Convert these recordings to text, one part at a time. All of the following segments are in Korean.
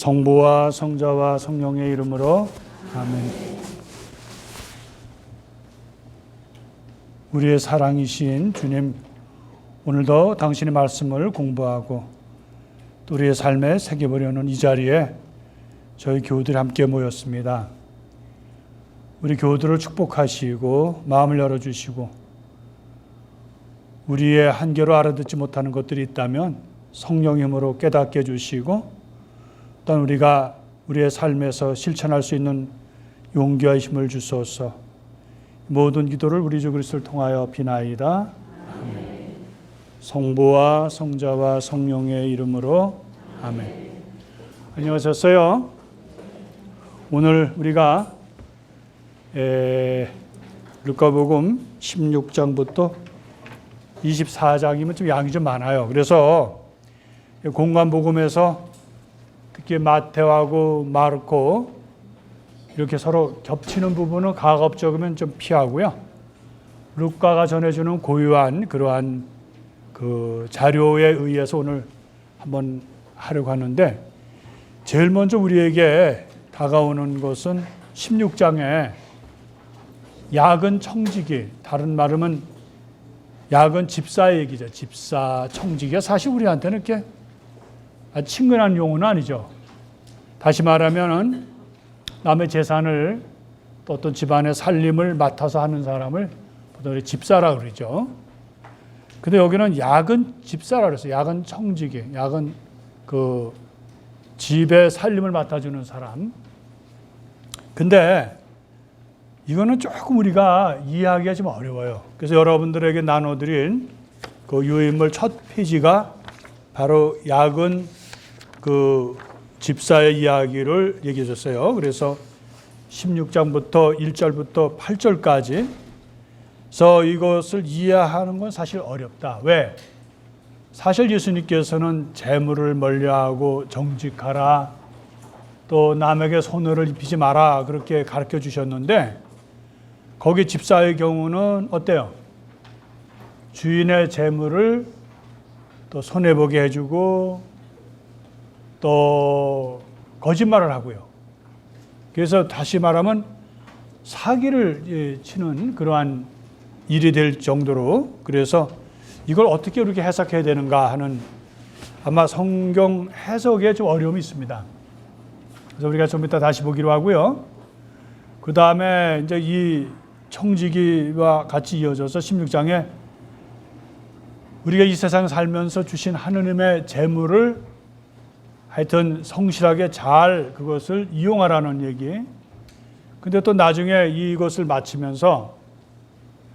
성부와 성자와 성령의 이름으로 아멘. 우리의 사랑이신 주님, 오늘도 당신의 말씀을 공부하고 또 우리의 삶에 새겨보려는 이 자리에 저희 교우들이 함께 모였습니다. 우리 교우들을 축복하시고 마음을 열어주시고 우리의 한계로 알아듣지 못하는 것들이 있다면 성령의 힘으로 깨닫게 해주시고 또한 우리가 우리의 삶에서 실천할 수 있는 용기와 힘을 주소서. 모든 기도를 우리 주 그리스도를 통하여 비나이다. 아멘. 성부와 성자와 성령의 이름으로 아멘. 안녕하셨어요? 오늘 우리가 루카복음 16장부터 24장이면 좀 양이 좀 많아요. 그래서 공관복음에서 특히 마태하고 마르코 이렇게 서로 겹치는 부분은 가급적이면 좀 피하고요. 루카가 전해주는 고유한 그러한 그 자료에 의해서 오늘 한번 하려고 하는데, 제일 먼저 우리에게 다가오는 것은 16장에 야근 청지기, 다른 말하면 야근 집사 얘기죠. 집사 청지기가 사실 우리한테는 이렇게 친근한 용어는 아니죠. 다시 말하면은 남의 재산을 또 어떤 집안의 살림을 맡아서 하는 사람을 보통 집사라 그러죠. 근데 여기는 야근 집사라 그랬어요. 야근 청지기, 야근 그 집의 살림을 맡아주는 사람. 근데 이거는 조금 우리가 이해하기가 좀 어려워요. 그래서 여러분들에게 나눠드린 그 유인물 첫 페이지가 바로 야근 그 집사의 이야기를 얘기해 줬어요. 그래서 16장부터 1절부터 8절까지. 그래서 이것을 이해하는 건 사실 어렵다. 왜? 사실 예수님께서는 재물을 멀리하고 정직하라, 또 남에게 손해를 입히지 마라 그렇게 가르쳐 주셨는데, 거기 집사의 경우는 어때요? 주인의 재물을 또 손해보게 해주고 또 거짓말을 하고요. 그래서 다시 말하면 사기를 치는 그러한 일이 될 정도로, 그래서 이걸 어떻게 이렇게 해석해야 되는가 하는 아마 성경 해석에 좀 어려움이 있습니다. 그래서 우리가 좀 이따 다시 보기로 하고요. 그 다음에 이제 이 청지기와 같이 이어져서 16장에 우리가 이 세상 살면서 주신 하느님의 재물을 하여튼 성실하게 잘 그것을 이용하라는 얘기. 근데 또 나중에 이것을 마치면서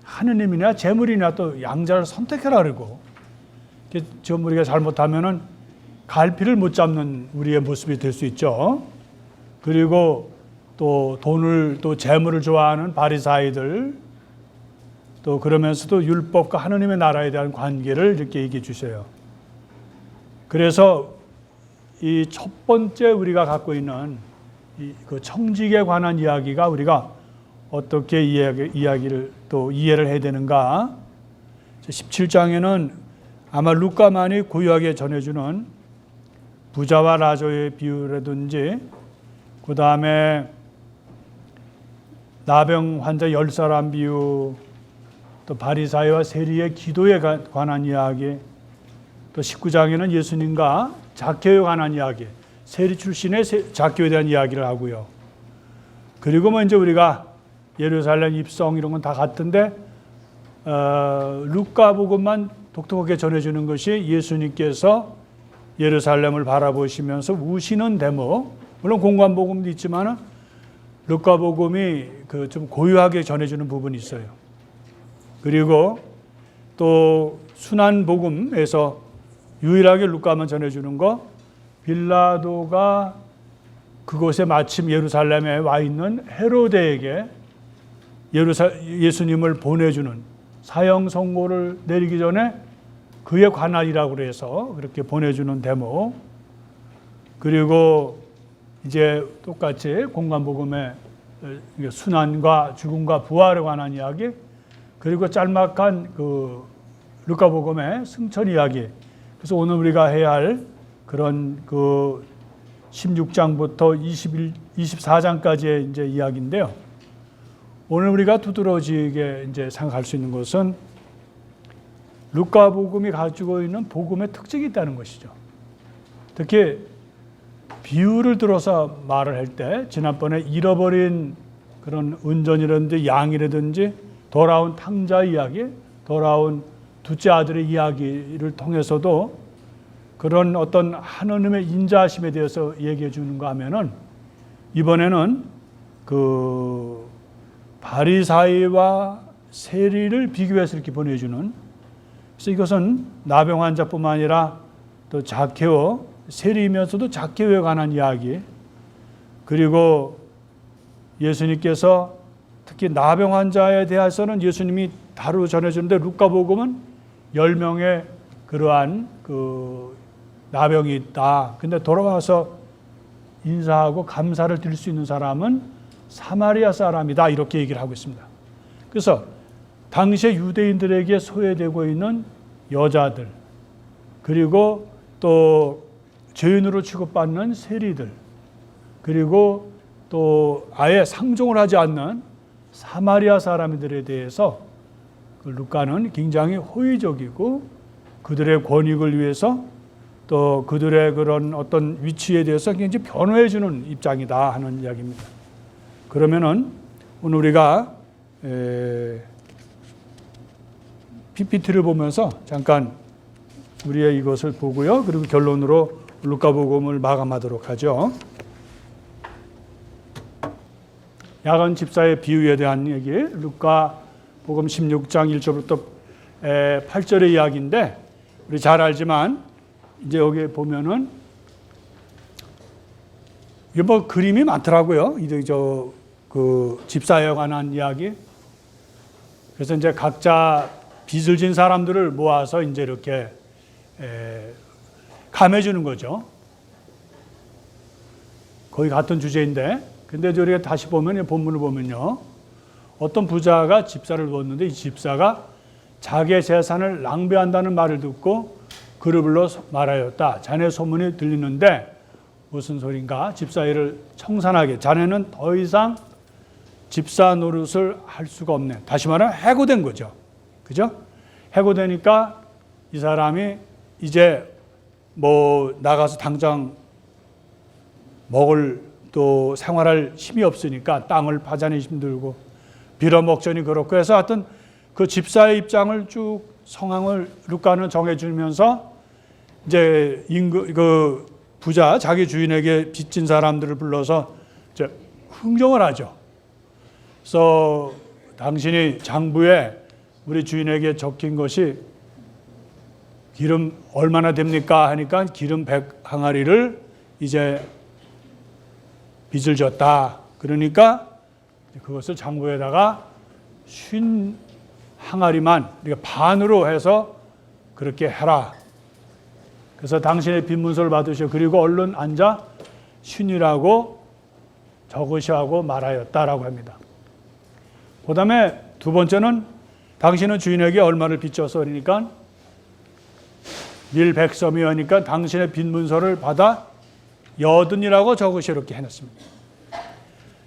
하느님이냐 재물이냐 또 양자를 선택해라 그러고, 좀 우리가 잘못하면은 갈피를 못 잡는 우리의 모습이 될 수 있죠. 그리고 또 돈을 또 재물을 좋아하는 바리사이들, 또 그러면서도 율법과 하느님의 나라에 대한 관계를 이렇게 얘기해 주셔요. 그래서 이 첫 번째 우리가 갖고 있는 그 청직에 관한 이야기가 우리가 어떻게 이야기를 또 이해를 해야 되는가. 17장에는 아마 루카만이 고유하게 전해주는 부자와 라조의 비유라든지, 그 다음에 나병 환자 10사람 비유, 또 바리사이와 세리의 기도에 관한 이야기, 또 19장에는 예수님과 zakke오에 관한 이야기, 세리 출신의 zakke오에 대한 이야기를 하고요. 그리고 뭐 이제 우리가 예루살렘 입성 이런 건 다 같은데 루카복음만 독특하게 전해주는 것이 예수님께서 예루살렘을 바라보시면서 우시는 대목. 물론 공관복음도 있지만 루카복음이 그 좀 고유하게 전해주는 부분이 있어요. 그리고 또 순환복음에서 유일하게 루카만 전해주는 거, 빌라도가 그곳에 마침 예루살렘에 와 있는 헤로데에게 예수님을 보내주는 사형 선고를 내리기 전에 그에 관할이라고 해서 그렇게 보내주는 대목. 그리고 이제 똑같이 공관복음의 순환과 죽음과 부활에 관한 이야기, 그리고 짤막한 그 루카복음의 승천 이야기. 그래서 오늘 우리가 해야 할 그런 그 16장부터 24장까지의 이제 이야기인데요. 오늘 우리가 두드러지게 이제 생각할 수 있는 것은 루카복음이 가지고 있는 복음의 특징이 있다는 것이죠. 특히 비유를 들어서 말을 할 때 지난번에 잃어버린 그런 은전이라든지 양이라든지 돌아온 탕자 이야기, 돌아온 둘째 아들의 이야기를 통해서도 그런 어떤 하느님의 인자하심에 대해서 얘기해 주는가 하면은 이번에는 그 바리사이와 세리를 비교해서 이렇게 보내주는, 그래서 이것은 나병 환자뿐만 아니라 또 자케오, 세리이면서도 자케오에 관한 이야기, 그리고 예수님께서 특히 나병 환자에 대해서는 예수님이 다루 전해주는데 루카복음은 10명의 그러한 그 나병이 있다. 근데 돌아와서 인사하고 감사를 드릴 수 있는 사람은 사마리아 사람이다. 이렇게 얘기를 하고 있습니다. 그래서 당시에 유대인들에게 소외되고 있는 여자들, 그리고 또 죄인으로 취급받는 세리들, 그리고 또 아예 상종을 하지 않는 사마리아 사람들에 대해서 루카는 굉장히 호의적이고 그들의 권익을 위해서 또 그들의 그런 어떤 위치에 대해서 굉장히 변호해 주는 입장이다 하는 이야기입니다. 그러면은 오늘 우리가 PPT를 보면서 잠깐 우리의 이것을 보고요. 그리고 결론으로 루카복음을 마감하도록 하죠. 야간 집사의 비유에 대한 얘기, 루카복음 16장 1절부터 8절의 이야기인데 우리 잘 알지만 이제 여기 보면은 이게 뭐 그림이 많더라고요. 이제 그 집사에 관한 이야기. 그래서 이제 각자 빚을 진 사람들을 모아서 이제 이렇게 감해주는 거죠. 거의 같은 주제인데, 근데 우리가 다시 보면 본문을 보면요, 어떤 부자가 집사를 두었는데 이 집사가 자기의 재산을 낭비한다는 말을 듣고 그를 불러 말하였다. 자네 소문이 들리는데 무슨 소린가? 집사 일을 청산하게. 자네는 더 이상 집사 노릇을 할 수가 없네. 다시 말하면 해고된 거죠. 그죠? 해고되니까 이 사람이 이제 뭐 나가서 당장 먹을 또 생활할 힘이 없으니까 땅을 파자니 힘들고 빌어먹자니 그렇고 해서 하여튼 그 집사의 입장을 쭉 상황을 루카는 정해주면서 이제 그 부자 자기 주인에게 빚진 사람들을 불러서 이제 흥정을 하죠. 그래서 당신이 장부에 우리 주인에게 적힌 것이 기름 얼마나 됩니까? 하니까 기름 100항아리를 이제 빚을 졌다. 그러니까 그것을 장부에다가 50항아리만 그러니까 반으로 해서 그렇게 해라. 그래서 당신의 빚문서를 받으시오. 그리고 얼른 앉아 쉰이라고 적으시하고 말하였다라고 합니다. 그 다음에 두 번째는 당신은 주인에게 얼마를 빚져서 그러니까 밀백섬이 하니까 당신의 빚문서를 받아 여든이라고 적으시 이렇게 해놨습니다.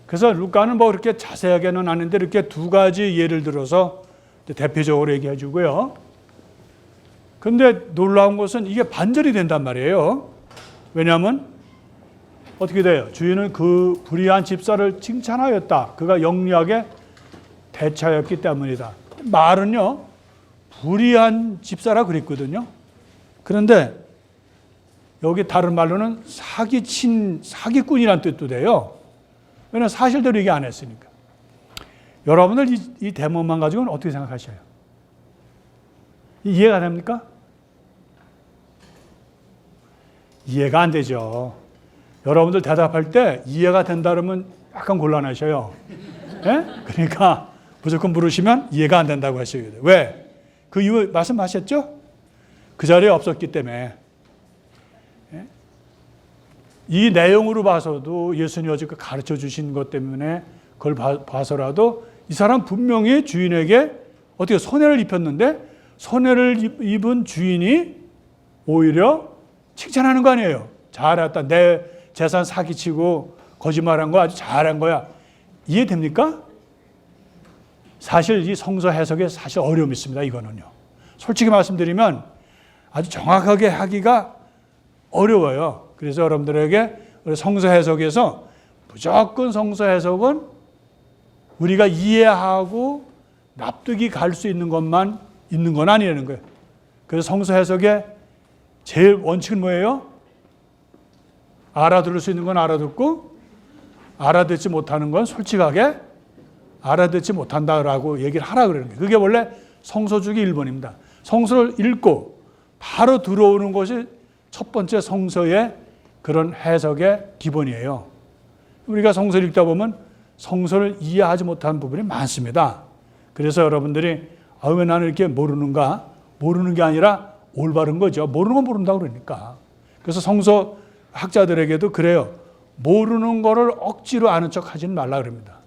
그래서 루카는 뭐 그렇게 자세하게는 아닌데 이렇게 두 가지 예를 들어서 대표적으로 얘기해 주고요. 근데 놀라운 것은 이게 반절이 된단 말이에요. 왜냐하면 어떻게 돼요? 주인은 그 불의한 집사를 칭찬하였다. 그가 영리하게 대처하였기 때문이다. 말은요, 불의한 집사라 그랬거든요. 그런데 여기 다른 말로는 사기꾼이란 뜻도 돼요. 왜냐하면 사실대로 얘기 안 했으니까. 여러분들 이 대목만 가지고는 어떻게 생각하셔요? 이해가 됩니까? 이해가 안 되죠. 여러분들 대답할 때 이해가 된다 그러면 약간 곤란하셔요. 예? 그러니까 무조건 물으시면 이해가 안 된다고 하셔야 돼요. 왜? 그 이유 말씀하셨죠? 그 자리에 없었기 때문에. 예? 이 내용으로 봐서도 예수님이 어제 가르쳐 주신 것 때문에 그걸 봐서라도 이 사람 분명히 주인에게 어떻게 손해를 입혔는데 손해를 입은 주인이 오히려 칭찬하는 거 아니에요. 잘했다. 내 재산 사기치고 거짓말한 거 아주 잘한 거야. 이해됩니까? 사실 이 성서 해석에 사실 어려움이 있습니다. 이거는요. 솔직히 말씀드리면 아주 정확하게 하기가 어려워요. 그래서 여러분들에게 성서 해석에서 무조건 성서 해석은 우리가 이해하고 납득이 갈 수 있는 것만 있는 건 아니라는 거예요. 그래서 성서 해석의 제일 원칙은 뭐예요? 알아들을 수 있는 건 알아듣고 알아듣지 못하는 건 솔직하게 알아듣지 못한다라고 얘기를 하라 그러는 거예요. 그게 원래 성서주기 1번입니다. 성서를 읽고 바로 들어오는 것이 첫 번째 성서의 그런 해석의 기본이에요. 우리가 성서를 읽다 보면 성서를 이해하지 못하는 부분이 많습니다. 그래서 여러분들이 왜 나는 이렇게 모르는가? 모르는 게 아니라 올바른 거죠. 모르는 건 모른다고 그러니까. 그래서 성서 학자들에게도 그래요. 모르는 거를 억지로 아는 척 하지는 말라 그럽니다.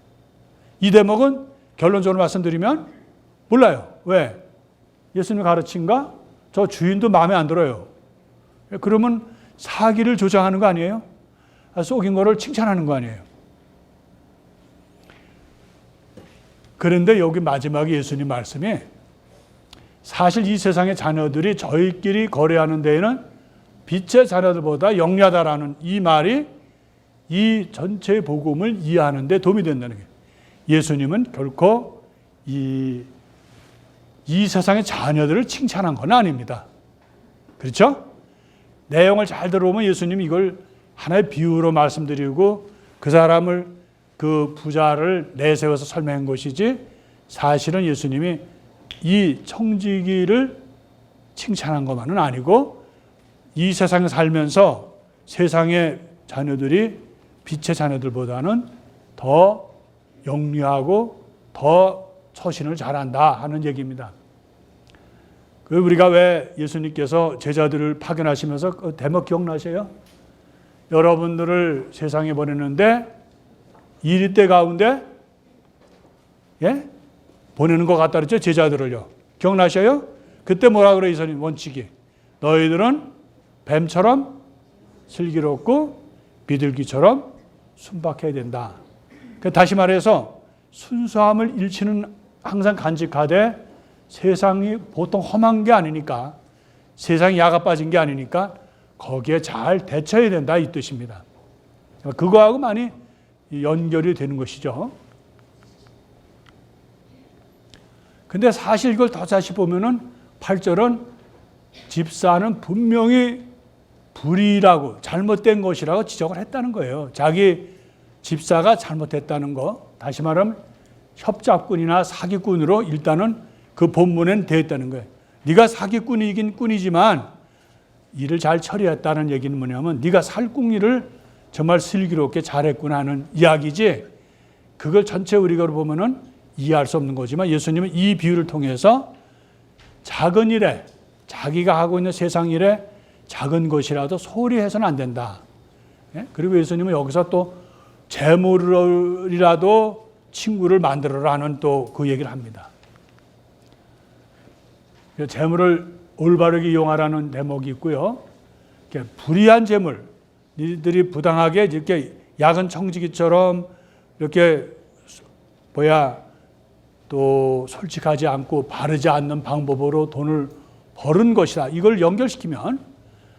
이 대목은 결론적으로 말씀드리면 몰라요. 왜? 예수님 가르친가? 저 주인도 마음에 안 들어요. 그러면 사기를 조장하는 거 아니에요? 속인 거를 칭찬하는 거 아니에요? 그런데 여기 마지막에 예수님 말씀이 사실 이 세상의 자녀들이 저희끼리 거래하는 데에는 빛의 자녀들보다 영리하다라는 이 말이 이 전체 복음을 이해하는 데 도움이 된다는 거예요. 예수님은 결코 이 세상의 자녀들을 칭찬한 건 아닙니다. 그렇죠? 내용을 잘 들어보면 예수님이 이걸 하나의 비유로 말씀드리고 그 사람을 그 부자를 내세워서 설명한 것이지 사실은 예수님이 이 청지기를 칭찬한 것만은 아니고 이 세상에 살면서 세상의 자녀들이 빛의 자녀들보다는 더 영리하고 더 처신을 잘한다 하는 얘기입니다. 우리가 왜 예수님께서 제자들을 파견하시면서 그 대목 기억나세요? 여러분들을 세상에 보내는데 이리 때 가운데 보내는 것 같다 그랬죠? 제자들을요. 기억나셔요? 그때 뭐라 그래요? 예수님 원칙이 너희들은 뱀처럼 슬기롭고 비둘기처럼 순박해야 된다. 다시 말해서 순수함을 잃지는 항상 간직하되 세상이 보통 험한 게 아니니까 세상이 야가 빠진 게 아니니까 거기에 잘 대처해야 된다 이 뜻입니다. 그거하고 많이 연결이 되는 것이죠. 근데 사실 이걸 더 다시 보면은 8절은 집사는 분명히 불의라고 잘못된 것이라고 지적을 했다는 거예요. 자기 집사가 잘못했다는 거. 다시 말하면 협잡꾼이나 사기꾼으로 일단은 그 본문엔 되어 있다는 거예요. 네가 사기꾼이긴 꾼이지만 일을 잘 처리했다는 얘기는 뭐냐면 네가 살궁리를 정말 슬기롭게 잘했구나 하는 이야기지 그걸 전체 우리가 보면은 이해할 수 없는 거지만 예수님은 이 비유를 통해서 작은 일에 자기가 하고 있는 세상 일에 작은 것이라도 소홀히 해서는 안 된다. 그리고 예수님은 여기서 또 재물이라도 친구를 만들어라 하는 또 그 얘기를 합니다. 재물을 올바르게 이용하라는 대목이 있고요. 불의한 재물, 니들이 부당하게 이렇게 야근 청지기처럼 이렇게 또 솔직하지 않고 바르지 않는 방법으로 돈을 버는 것이다. 이걸 연결시키면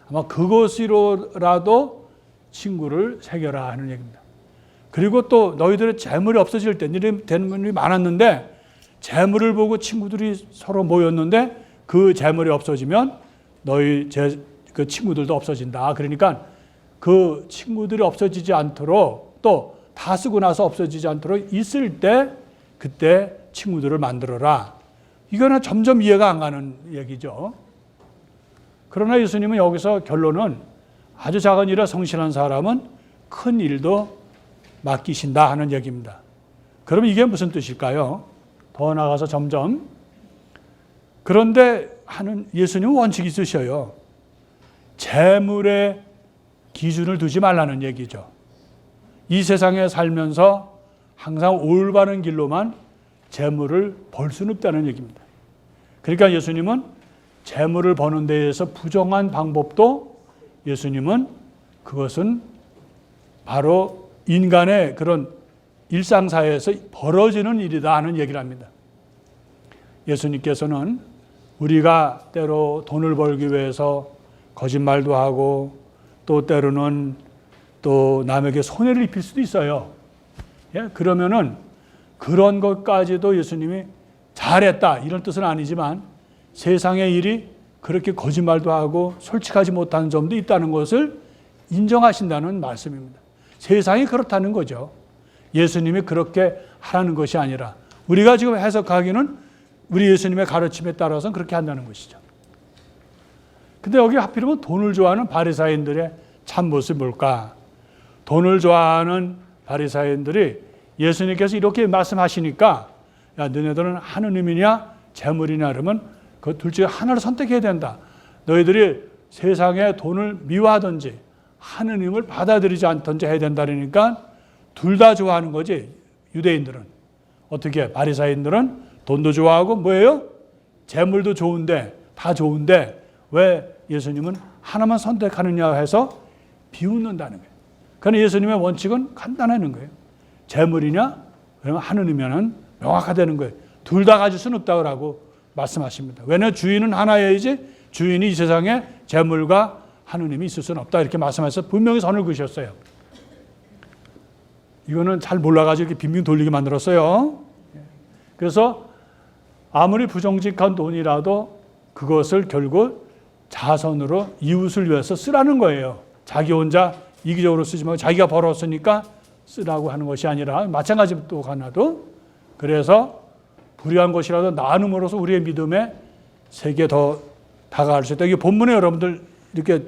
아마 그것으로라도 친구를 새겨라 하는 얘기입니다. 그리고 또 너희들의 재물이 없어질 때 니들이 되는 분이 많았는데 재물을 보고 친구들이 서로 모였는데 그 재물이 없어지면 너희 그 친구들도 없어진다. 그러니까 그 친구들이 없어지지 않도록 또 다 쓰고 나서 없어지지 않도록 있을 때 그때 친구들을 만들어라. 이거는 점점 이해가 안 가는 얘기죠. 그러나 예수님은 여기서 결론은 아주 작은 일에 성실한 사람은 큰 일도 맡기신다 하는 얘기입니다. 그러면 이게 무슨 뜻일까요? 더 나아가서 점점 그런데 하는 예수님은 원칙이 있으셔요. 재물의 기준을 두지 말라는 얘기죠. 이 세상에 살면서 항상 올바른 길로만 재물을 벌 수는 없다는 얘기입니다. 그러니까 예수님은 재물을 버는 데에서 부정한 방법도 예수님은 그것은 바로 인간의 그런 일상사회에서 벌어지는 일이다 하는 얘기를 합니다. 예수님께서는 우리가 때로 돈을 벌기 위해서 거짓말도 하고 또 때로는 또 남에게 손해를 입힐 수도 있어요. 예? 그러면은 그런 것까지도 예수님이 잘했다 이런 뜻은 아니지만 세상의 일이 그렇게 거짓말도 하고 솔직하지 못하는 점도 있다는 것을 인정하신다는 말씀입니다. 세상이 그렇다는 거죠. 예수님이 그렇게 하라는 것이 아니라 우리가 지금 해석하기는 우리 예수님의 가르침에 따라서는 그렇게 한다는 것이죠. 근데 여기 하필이면 돈을 좋아하는 바리사인들의 참모습이 뭘까? 돈을 좋아하는 바리사인들이 예수님께서 이렇게 말씀하시니까 야, 너네들은 하느님이냐 재물이냐 그러면 그 둘 중에 하나를 선택해야 된다. 너희들이 세상에 돈을 미워하든지 하느님을 받아들이지 않든지 해야 된다. 그러니까 둘 다 좋아하는 거지. 유대인들은 어떻게? 바리사인들은 돈도 좋아하고 뭐예요? 재물도 좋은데 다 좋은데 왜 예수님은 하나만 선택하느냐 해서 비웃는다는 거예요. 그러나 예수님의 원칙은 간단하는 거예요. 재물이냐? 그러면 하느님이면 명확하다는 거예요. 둘 다 가질 수는 없다고 말씀하십니다. 왜냐하면 주인은 하나여야지 주인이 이 세상에 재물과 하느님이 있을 수는 없다 이렇게 말씀하셔서 분명히 선을 그으셨어요. 이거는 잘 몰라가지고 이렇게 빙빙 돌리게 만들었어요. 그래서 아무리 부정직한 돈이라도 그것을 결국 자선으로 이웃을 위해서 쓰라는 거예요. 자기 혼자 이기적으로 쓰지 말고 자기가 벌었으니까 쓰라고 하는 것이 아니라 마찬가지로 또 하나도 그래서 불의한 것이라도 나눔으로써 우리의 믿음에 세계 더 다가갈 수 있다. 이게 본문에 여러분들 이렇게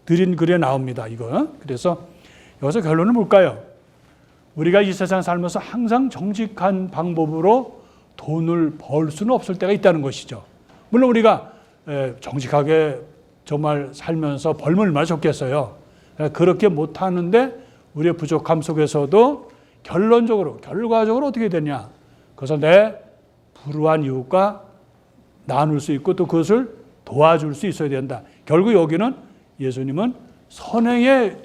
드린 글에 나옵니다. 이거. 그래서 여기서 결론은 뭘까요? 우리가 이 세상 살면서 항상 정직한 방법으로 돈을 벌 수는 없을 때가 있다는 것이죠. 물론 우리가 정직하게 정말 살면서 벌면 얼마나 좋겠어요. 그렇게 못하는데 우리의 부족함 속에서도 결과적으로 어떻게 되냐. 그래서 내 불우한 이웃과 나눌 수 있고 또 그것을 도와줄 수 있어야 된다. 결국 여기는 예수님은 선행에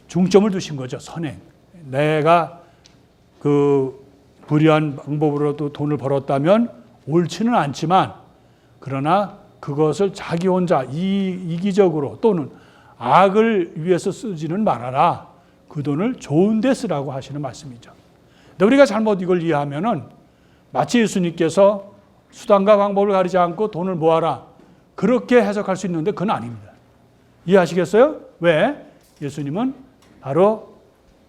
중점을 두신 거죠. 선행. 내가 그 불의한 방법으로도 돈을 벌었다면 옳지는 않지만 그러나 그것을 자기 혼자 이기적으로 또는 악을 위해서 쓰지는 말아라. 그 돈을 좋은 데 쓰라고 하시는 말씀이죠. 근데 우리가 잘못 이걸 이해하면은 마치 예수님께서 수단과 방법을 가리지 않고 돈을 모아라. 그렇게 해석할 수 있는데 그건 아닙니다. 이해하시겠어요? 왜? 예수님은 바로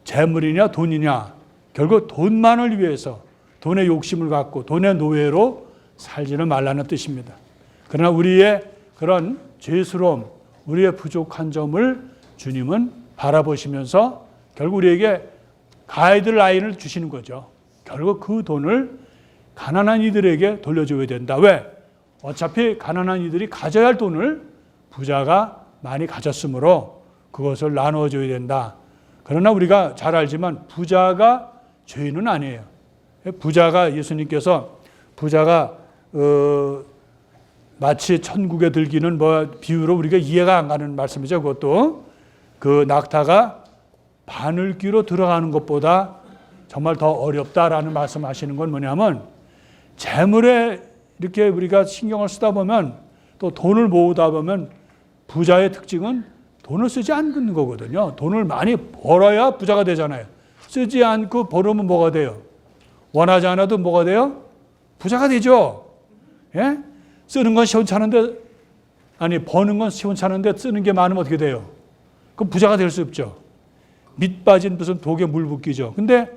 재물이냐 돈이냐 결국 돈만을 위해서 돈의 욕심을 갖고 돈의 노예로 살지는 말라는 뜻입니다. 그러나 우리의 그런 죄스러움, 우리의 부족한 점을 주님은 바라보시면서 결국 우리에게 가이드라인을 주시는 거죠. 결국 그 돈을 가난한 이들에게 돌려줘야 된다. 왜? 어차피 가난한 이들이 가져야 할 돈을 부자가 많이 가졌으므로 그것을 나눠줘야 된다. 그러나 우리가 잘 알지만 부자가 죄인은 아니에요. 부자가 예수님께서 부자가 마치 천국에 들기는 비유로 우리가 이해가 안 가는 말씀이죠. 그것도 그 낙타가 바늘귀로 들어가는 것보다 정말 더 어렵다라는 말씀하시는 건 뭐냐면 재물에 이렇게 우리가 신경을 쓰다 보면 또 돈을 모으다 보면 부자의 특징은 돈을 쓰지 않는 거거든요. 돈을 많이 벌어야 부자가 되잖아요. 쓰지 않고 벌으면 뭐가 돼요? 원하지 않아도 뭐가 돼요? 부자가 되죠. 예? 쓰는 건 시원찮은데 버는 건 시원찮은데 쓰는 게 많으면 어떻게 돼요? 그럼 부자가 될 수 없죠. 밑 빠진 무슨 독에 물 붓기죠. 근데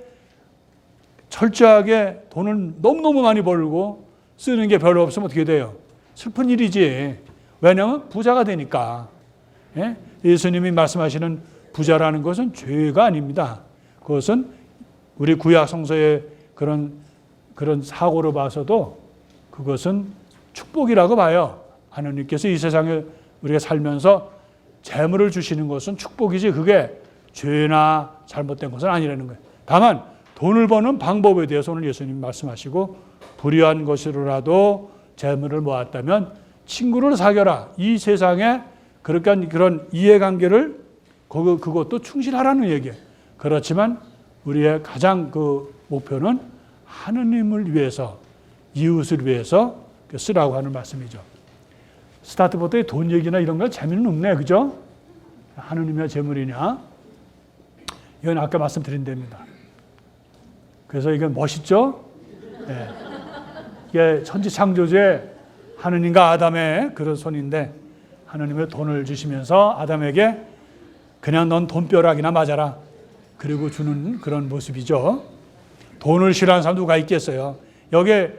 철저하게 돈을 너무너무 많이 벌고 쓰는 게 별로 없으면 어떻게 돼요? 슬픈 일이지. 왜냐하면 부자가 되니까. 예? 예수님이 말씀하시는 부자라는 것은 죄가 아닙니다. 그것은 우리 구약 성서의 그런 사고로 봐서도 그것은 축복이라고 봐요. 하나님께서 이 세상에 우리가 살면서 재물을 주시는 것은 축복이지 그게 죄나 잘못된 것은 아니라는 거예요. 다만 돈을 버는 방법에 대해서 오늘 예수님이 말씀하시고 불의한 것으로라도 재물을 모았다면 친구를 사귀어라. 이 세상에 그런 이해관계를 그것도 충실하라는 얘기예요. 그렇지만 우리의 가장 그 목표는 하느님을 위해서, 이웃을 위해서 쓰라고 하는 말씀이죠. 스타트부터의 돈 얘기나 이런 건 재미는 없네, 그죠? 하느님의 재물이냐? 이건 아까 말씀드린 데입니다. 그래서 이건 멋있죠? 네. 이게 천지창조주의 하느님과 아담의 그런 손인데, 하느님의 돈을 주시면서 아담에게 그냥 넌 돈벼락이나 맞아라, 그리고 주는 그런 모습이죠. 돈을 싫어하는 사람 누가 있겠어요? 여기에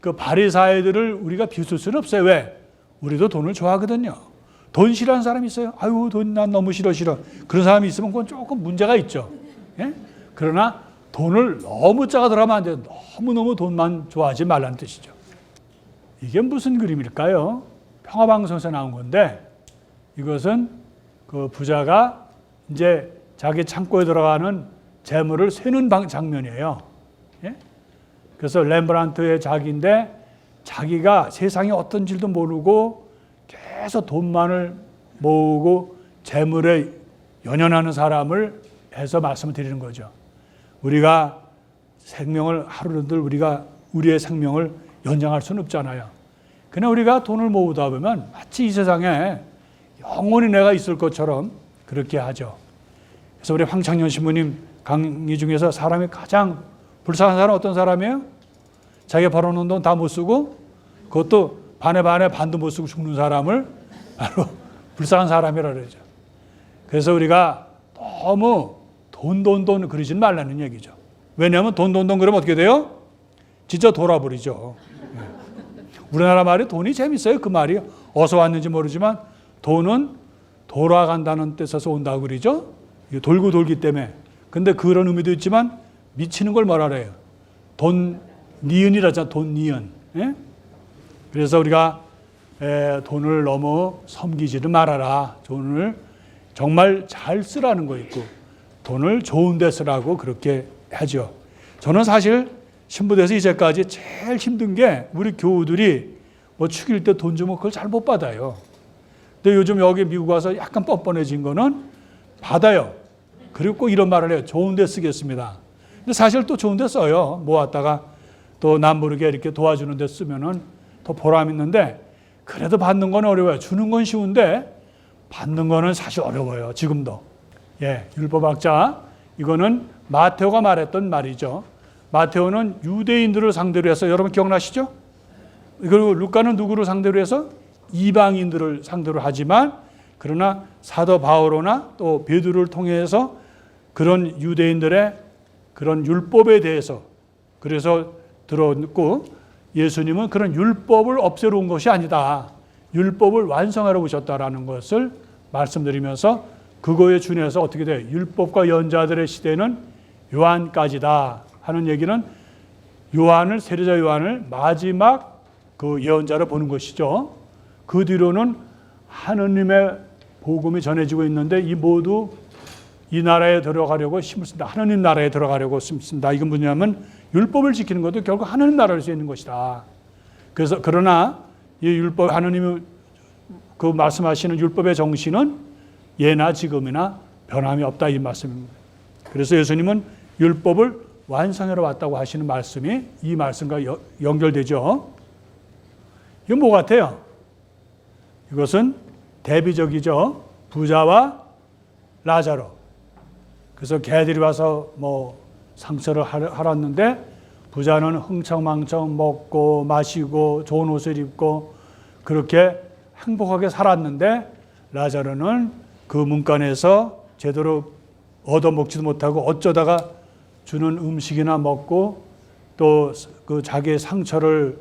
그 바리사이들을 우리가 비웃을 수는 없어요. 왜? 우리도 돈을 좋아하거든요. 돈 싫어하는 사람이 있어요. 아유, 돈 난 너무 싫어. 그런 사람이 있으면 그건 조금 문제가 있죠. 예? 그러나 돈을 너무 짜가 들어가면 안 돼요. 너무너무 돈만 좋아하지 말라는 뜻이죠. 이게 무슨 그림일까요? 평화방송에서 나온 건데, 이것은 그 부자가 이제 자기 창고에 들어가는 재물을 세는 장면이에요. 예? 그래서 렘브란트의 작인데, 자기가 세상에 어떤 줄도 모르고 계속 돈만을 모으고 재물에 연연하는 사람을 해서 말씀을 드리는 거죠. 우리가 생명을 하루를 우리의 생명을 연장할 수는 없잖아요. 그냥 우리가 돈을 모으다 보면 마치 이 세상에 영원히 내가 있을 것처럼 그렇게 하죠. 그래서 우리 황창년 신부님 강의 중에서 사람이 가장 불쌍한 사람은 어떤 사람이에요? 자기가 벌어놓은 돈 다 못 쓰고, 그것도 반에 반도 못 쓰고 죽는 사람을 바로 불쌍한 사람이라 그러죠. 그래서 우리가 너무 돈 그러지 말라는 얘기죠. 왜냐하면 돈 그러면 어떻게 돼요? 진짜 돌아버리죠. 우리나라 말이 돈이 재밌어요. 그 말이 어디서 왔는지 모르지만 돈은 돌아간다는 뜻에서 온다고 그러죠. 돌고 돌기 때문에. 근데 그런 의미도 있지만 미치는 걸 뭐라 그래요? 돈 니은이라잖아. 돈 니은. 예? 그래서 우리가 돈을 너무 섬기지를 말아라. 돈을 정말 잘 쓰라는 거 있고, 돈을 좋은 데 쓰라고 그렇게 하죠. 저는 사실 신부돼서 이제까지 제일 힘든 게 우리 교우들이 뭐 축일 때 돈 주면 그걸 잘 못 받아요. 근데 요즘 여기 미국 와서 약간 뻔뻔해진 거는 받아요. 그리고 꼭 이런 말을 해요. 좋은 데 쓰겠습니다. 근데 사실 또 좋은 데 써요. 모았다가 또 남 모르게 이렇게 도와주는 데 쓰면은 더 보람 있는데, 그래도 받는 건 어려워요. 주는 건 쉬운데 받는 거는 사실 어려워요. 지금도. 예, 율법학자, 이거는 마테오가 말했던 말이죠. 마테오는 유대인들을 상대로 해서, 여러분 기억나시죠? 그리고 루카는 누구를 상대로 해서? 이방인들을 상대로 하지만, 그러나 사도 바오로나 또 베드로를 통해서 그런 유대인들의 그런 율법에 대해서 그래서 들었고, 예수님은 그런 율법을 없애러 온 것이 아니다. 율법을 완성하러 오셨다라는 것을 말씀드리면서, 그거에 준해서 어떻게 돼요? 율법과 연자들의 시대는 요한까지다 하는 얘기는, 세례자 요한을 마지막 그 예언자로 보는 것이죠. 그 뒤로는 하느님의 복음이 전해지고 있는데, 이 모두 이 나라에 들어가려고 힘을 쓴다. 하느님 나라에 들어가려고 힘쓴다. 이건 뭐냐면 율법을 지키는 것도 결국 하느님 나라를 쓰이는 것이다. 그래서 그러나 이 율법, 하느님이 그 말씀하시는 율법의 정신은 예나 지금이나 변함이 없다, 이 말씀입니다. 그래서 예수님은 율법을 완성하러 왔다고 하시는 말씀이 이 말씀과 연결되죠. 이건 뭐 같아요? 이것은 대비적이죠. 부자와 라자로. 그래서 개들이 와서 뭐 상처를 하랐는데, 부자는 흥청망청 먹고 마시고 좋은 옷을 입고 그렇게 행복하게 살았는데, 라자로는 그 문간에서 제대로 얻어먹지도 못하고 어쩌다가 주는 음식이나 먹고 또 그 자기의 상처를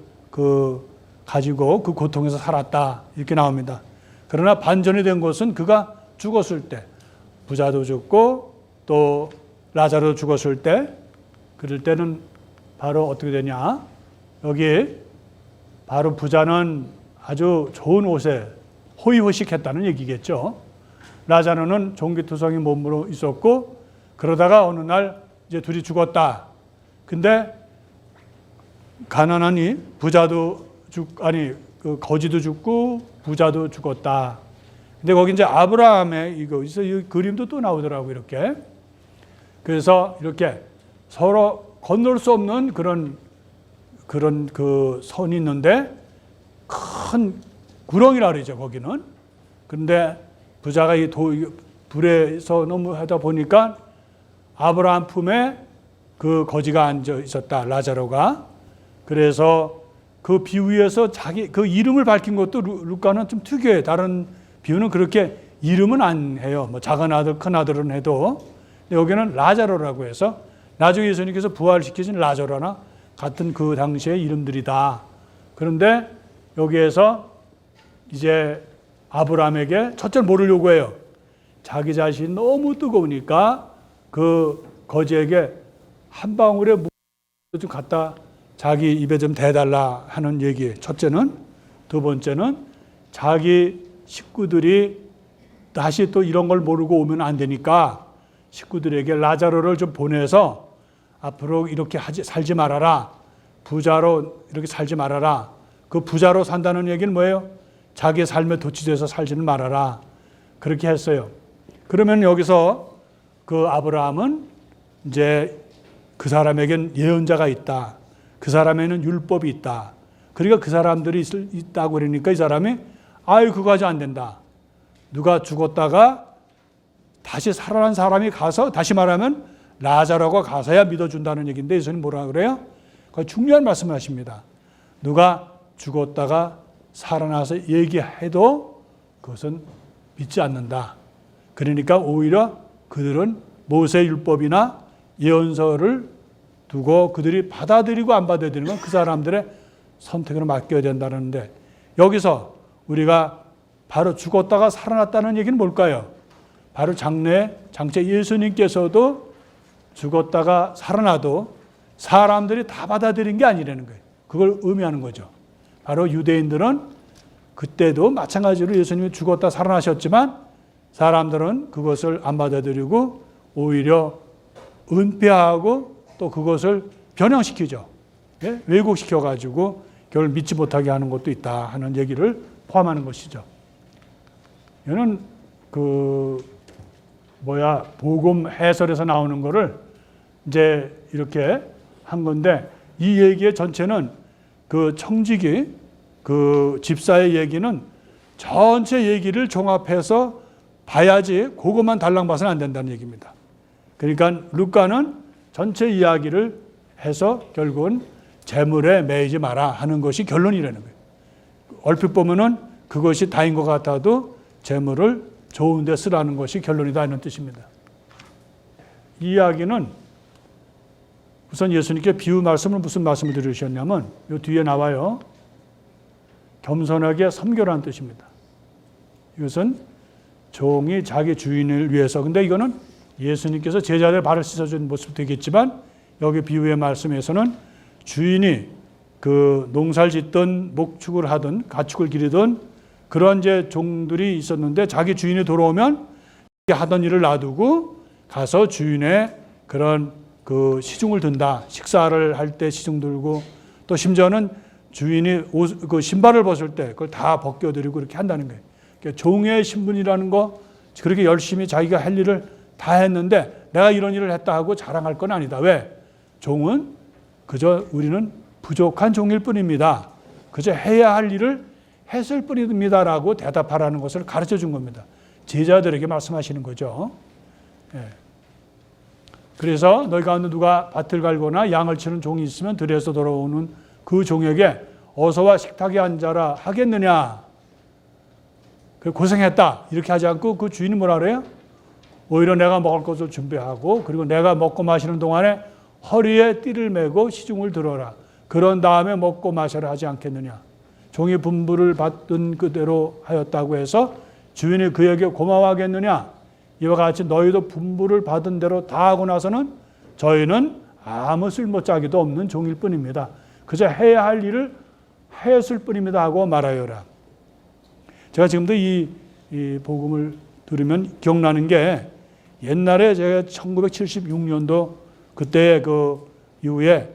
가지고 그 고통에서 살았다, 이렇게 나옵니다. 그러나 반전이 된 것은 그가 죽었을 때, 부자도 죽고 또 라자로도 죽었을 때, 그럴 때는 바로 어떻게 되냐? 여기 바로 부자는 아주 좋은 옷에 호의호식했다는 얘기겠죠. 라자로는 종기투성이 몸으로 있었고, 그러다가 어느 날 이제 둘이 죽었다. 근데 가난하니 부자도 거지도 죽고 부자도 죽었다. 근데 거기 이제 아브라함의 이 그림도 또 나오더라고요, 이렇게. 그래서 이렇게 서로 건널 수 없는 그런 그 선이 있는데 큰 구렁이라 그러죠, 거기는. 그런데 부자가 이 불에서 너무 하다 보니까 아브라함 품에 그 거지가 앉아 있었다, 라자로가. 그래서 그 비유에서 자기 그 이름을 밝힌 것도 루카는 좀 특이해요. 다른 비유는 그렇게 이름은 안 해요. 뭐 작은 아들, 큰 아들은 해도. 근데 여기는 라자로라고 해서 나중에 예수님께서 부활시키신 라자로나 같은 그 당시의 이름들이다. 그런데 여기에서 이제 아브라함에게 첫째는 뭐를 요구해요? 자기 자신이 너무 뜨거우니까 그 거지에게 한 방울의 물 좀 갖다 자기 입에 좀 대달라 하는 얘기. 첫째는. 두 번째는 자기 식구들이 다시 또 이런 걸 모르고 오면 안 되니까 식구들에게 라자로를 좀 보내서 앞으로 이렇게 살지 말아라. 부자로 이렇게 살지 말아라. 그 부자로 산다는 얘기는 뭐예요? 자기 삶에 도취돼서 살지는 말아라. 그렇게 했어요. 그러면 여기서 그 아브라함은 이제 그 사람에겐 예언자가 있다. 그 사람에는 율법이 있다. 그러니까 그 사람들이 있다고 그러니까 이 사람이 아유 그거 가지고 안 된다. 누가 죽었다가 다시 살아난 사람이 가서 다시 말하면 라자로가 가서야 믿어준다는 얘기인데 예수님 뭐라 그래요? 그 중요한 말씀을 하십니다. 누가 죽었다가 살아나서 얘기해도 그것은 믿지 않는다. 그러니까 오히려 그들은 모세 율법이나 예언서를 두고 그들이 받아들이고 안 받아들이는 건 그 사람들의 선택으로 맡겨야 된다는데 여기서 우리가 바로 죽었다가 살아났다는 얘기는 뭘까요? 바로 장차 예수님께서도 죽었다가 살아나도 사람들이 다 받아들인 게 아니라는 거예요. 그걸 의미하는 거죠. 바로 유대인들은 그때도 마찬가지로 예수님이 죽었다 살아나셨지만 사람들은 그것을 안 받아들이고 오히려 은폐하고 또 그것을 변형시키죠. 예? 왜곡시켜가지고 결국 믿지 못하게 하는 것도 있다 하는 얘기를 포함하는 것이죠. 이거는 복음 해설에서 나오는 거를 이제 이렇게 한 건데 이 얘기의 전체는 그 청지기 그 집사의 얘기는 전체 얘기를 종합해서 봐야지 그것만 달랑 봐서는 안 된다는 얘기입니다. 그러니까 루카는 전체 이야기를 해서 결국은 재물에 매이지 마라 하는 것이 결론이라는 거예요. 얼핏 보면은 그것이 다인 것 같아도 재물을 좋은 데 쓰라는 것이 결론이다 하는 뜻입니다. 이 이야기는 우선 예수님께 비유 말씀을 무슨 말씀을 들으셨냐면 이 뒤에 나와요. 겸손하게 섬겨라는 뜻입니다. 이것은 종이 자기 주인을 위해서. 근데 이거는 예수님께서 제자들 발을 씻어준 모습도 되겠지만 여기 비유의 말씀에서는 주인이 그 농사를 짓든 목축을 하든 가축을 기르든 그런 이제 종들이 있었는데 자기 주인이 돌아오면 하던 일을 놔두고 가서 주인의 그런 그 시중을 든다. 식사를 할 때 시중 들고 또 심지어는 주인이 그 신발을 벗을 때 그걸 다 벗겨드리고 이렇게 한다는 거예요. 그러니까 종의 신분이라는 거 그렇게 열심히 자기가 할 일을 다 했는데 내가 이런 일을 했다 하고 자랑할 건 아니다. 왜? 종은 그저 우리는 부족한 종일 뿐입니다. 그저 해야 할 일을 했을 뿐입니다라고 대답하라는 것을 가르쳐 준 겁니다. 제자들에게 말씀하시는 거죠. 예. 그래서 너희 가운데 누가 밭을 갈거나 양을 치는 종이 있으면 들에서 돌아오는 그 종에게 어서와 식탁에 앉아라 하겠느냐. 고생했다 이렇게 하지 않고 그 주인이 뭐라 그래요? 오히려 내가 먹을 것을 준비하고 그리고 내가 먹고 마시는 동안에 허리에 띠를 메고 시중을 들어라. 그런 다음에 먹고 마셔라 하지 않겠느냐. 종이 분부를 받은 그대로 하였다고 해서 주인이 그에게 고마워하겠느냐. 이와 같이 너희도 분부를 받은 대로 다 하고 나서는 저희는 아무 쓸모짜기도 없는 종일 뿐입니다. 그저 해야 할 일을 했을 뿐입니다 하고 말하여라. 제가 지금도 이 복음을 들으면 기억나는 게 옛날에 제가 1976년도 그때 그 이후에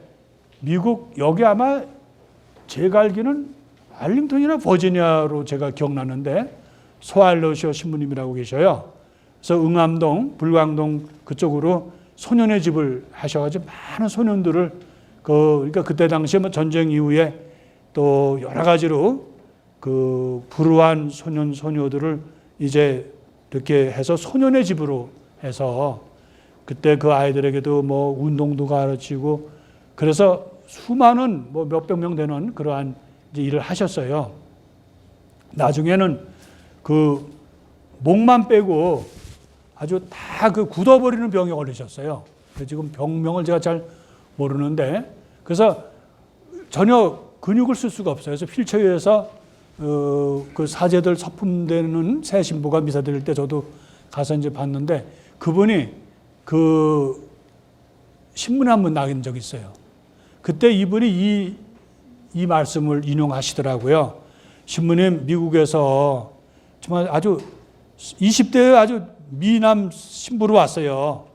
미국 여기 아마 제가 알기는 알링턴이나 버지니아로 제가 기억나는데 소알로시오 신부님이라고 계셔요. 그래서 응암동, 불광동 그쪽으로 소년의 집을 하셔가지고 많은 소년들을 그러니까 그때 당시에 뭐 전쟁 이후에 또 여러 가지로 그 불우한 소년 소녀들을 이제 이렇게 해서 소년의 집으로 해서 그때 그 아이들에게도 뭐 운동도 가르치고 그래서 수많은 뭐 몇백 명 되는 그러한 이제 일을 하셨어요. 나중에는 그 목만 빼고 아주 다 그 굳어버리는 병에 걸리셨어요. 지금 병명을 제가 잘 모르는데 그래서 전혀 근육을 쓸 수가 없어요. 그래서 휠체어에서 그 사제들 서품되는 새 신부가 미사 드릴 때 저도 가서 이제 봤는데 그분이 그 신문에 한번 나간 적이 있어요. 그때 이분이 이 말씀을 인용하시더라고요. 신부님 미국에서 정말 아주 20대에 아주 미남 신부로 왔어요.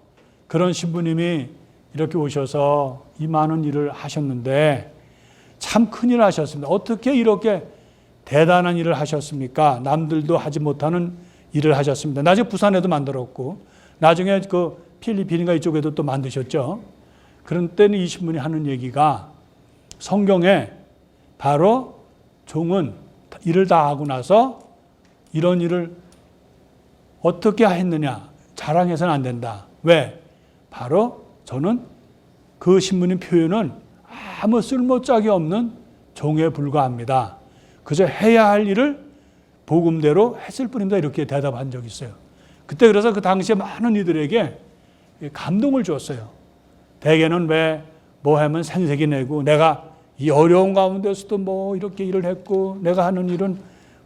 그런 신부님이 이렇게 오셔서 이 많은 일을 하셨는데 참 큰일 하셨습니다. 어떻게 이렇게 대단한 일을 하셨습니까? 남들도 하지 못하는 일을 하셨습니다. 나중에 부산에도 만들었고 나중에 그 필리핀인가 이쪽에도 또 만드셨죠. 그런 때는 이 신부님이 하는 얘기가 성경에 바로 종은 일을 다 하고 나서 이런 일을 어떻게 했느냐 자랑해서는 안 된다. 왜? 바로 저는 그 신부님 표현은 아무 쓸모짝이 없는 종에 불과합니다. 그저 해야 할 일을 복음대로 했을 뿐입니다. 이렇게 대답한 적이 있어요. 그때 그래서 그 당시에 많은 이들에게 감동을 주었어요. 대개는 왜 뭐 하면 생색이 내고 내가 이 어려운 가운데서도 뭐 이렇게 일을 했고 내가 하는 일은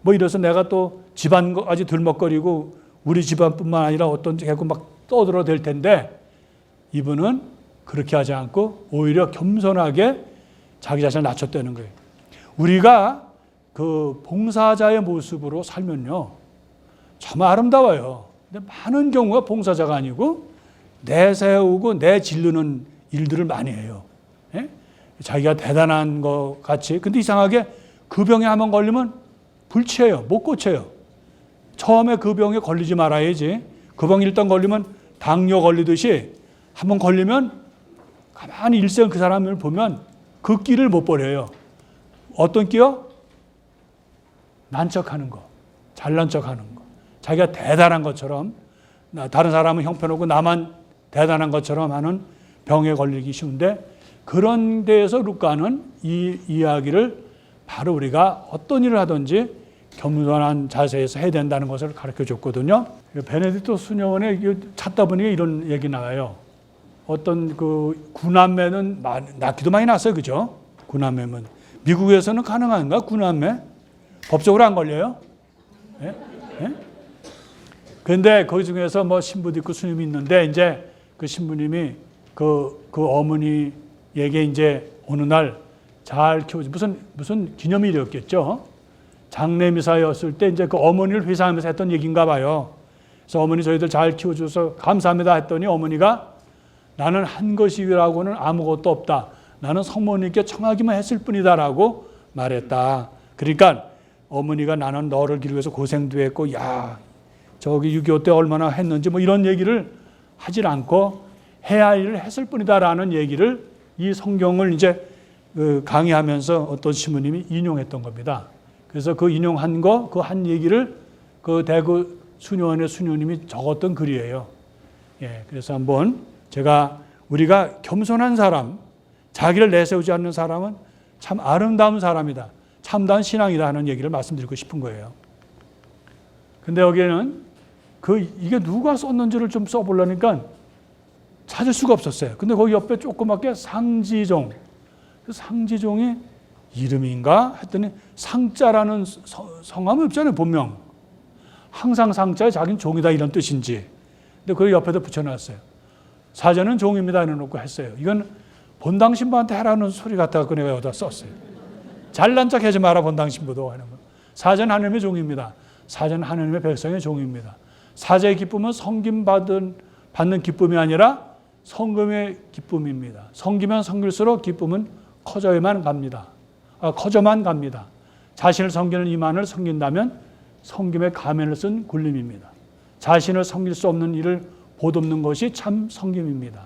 뭐 이래서 내가 또 집안까지 들먹거리고 우리 집안뿐만 아니라 어떤 하고 막 떠들어댈 텐데 이분은 그렇게 하지 않고 오히려 겸손하게 자기 자신을 낮췄다는 거예요. 우리가 그 봉사자의 모습으로 살면요 참 아름다워요. 근데 많은 경우가 봉사자가 아니고 내세우고 내지르는 일들을 많이 해요. 예? 자기가 대단한 것 같이. 근데 이상하게 그 병에 한번 걸리면 불치해요. 못 고쳐요. 처음에 그 병에 걸리지 말아야지. 그 병 일단 걸리면 당뇨 걸리듯이 한번 걸리면 가만히 일생 그 사람을 보면 그 끼를 못 버려요. 어떤 끼요? 난척하는 거. 잘난 척하는 거. 자기가 대단한 것처럼 다른 사람은 형편없고 나만 대단한 것처럼 하는 병에 걸리기 쉬운데 그런 데에서 루카는 이 이야기를 바로 우리가 어떤 일을 하든지 겸손한 자세에서 해야 된다는 것을 가르쳐 줬거든요. 베네딕토 수녀원에 찾다 보니까 이런 얘기 나와요. 어떤 그 구남매는 낳기도 많이 났어요. 그죠? 구남매면. 미국에서는 가능한가? 구남매? 법적으로 안 걸려요? 예? 예? 그런데 거기 중에서 뭐 신부도 있고 스님이 있는데 이제 그 신부님이 그 어머니에게 이제 어느 날 잘 키워주 무슨 기념일이었겠죠. 장례미사였을 때 이제 그 어머니를 회상하면서 했던 얘기인가 봐요. 그래서 어머니 저희들 잘 키워줘서 감사합니다 했더니 어머니가 나는 한 것이라고는 아무것도 없다. 나는 성모님께 청하기만 했을 뿐이다라고 말했다. 그러니까 어머니가 나는 너를 기르기 위해서 고생도 했고 야 저기 6.25 때 얼마나 했는지 뭐 이런 얘기를 하질 않고 해야 할 일을 했을 뿐이다라는 얘기를 이 성경을 이제 강의하면서 어떤 신부님이 인용했던 겁니다. 그래서 그 인용한 거, 그 한 얘기를 그 대구 수녀원의 수녀님이 적었던 글이에요. 예, 그래서 한번 제가 우리가 겸손한 사람, 자기를 내세우지 않는 사람은 참 아름다운 사람이다. 참다운 신앙이다 하는 얘기를 말씀드리고 싶은 거예요. 근데 여기에는 이게 누가 썼는지를 좀 써보려니까 찾을 수가 없었어요. 근데 거기 옆에 조그맣게 상지종. 그 상지종이 이름인가? 했더니 상자라는 성함이 없잖아요, 본명. 항상 상자에 자기는 종이다 이런 뜻인지. 근데 그 옆에다 붙여놨어요. 사자는 종입니다. 이래놓고 했어요. 이건 본당 신부한테 하라는 소리 같다고 내가 여기다 썼어요. 잘난 척 하지 마라, 본당 신부도 하는 거. 사자는 하나님의 종입니다. 사자는 하나님의 백성의 종입니다. 사자의 기쁨은 받는 기쁨이 아니라 성금의 기쁨입니다. 성기면 성길수록 기쁨은 커져만 갑니다. 자신을 섬기는 이만을 섬긴다면 섬김의 가면을 쓴 굴림입니다. 자신을 섬길 수 없는 일을 보듬는 것이 참 섬김입니다.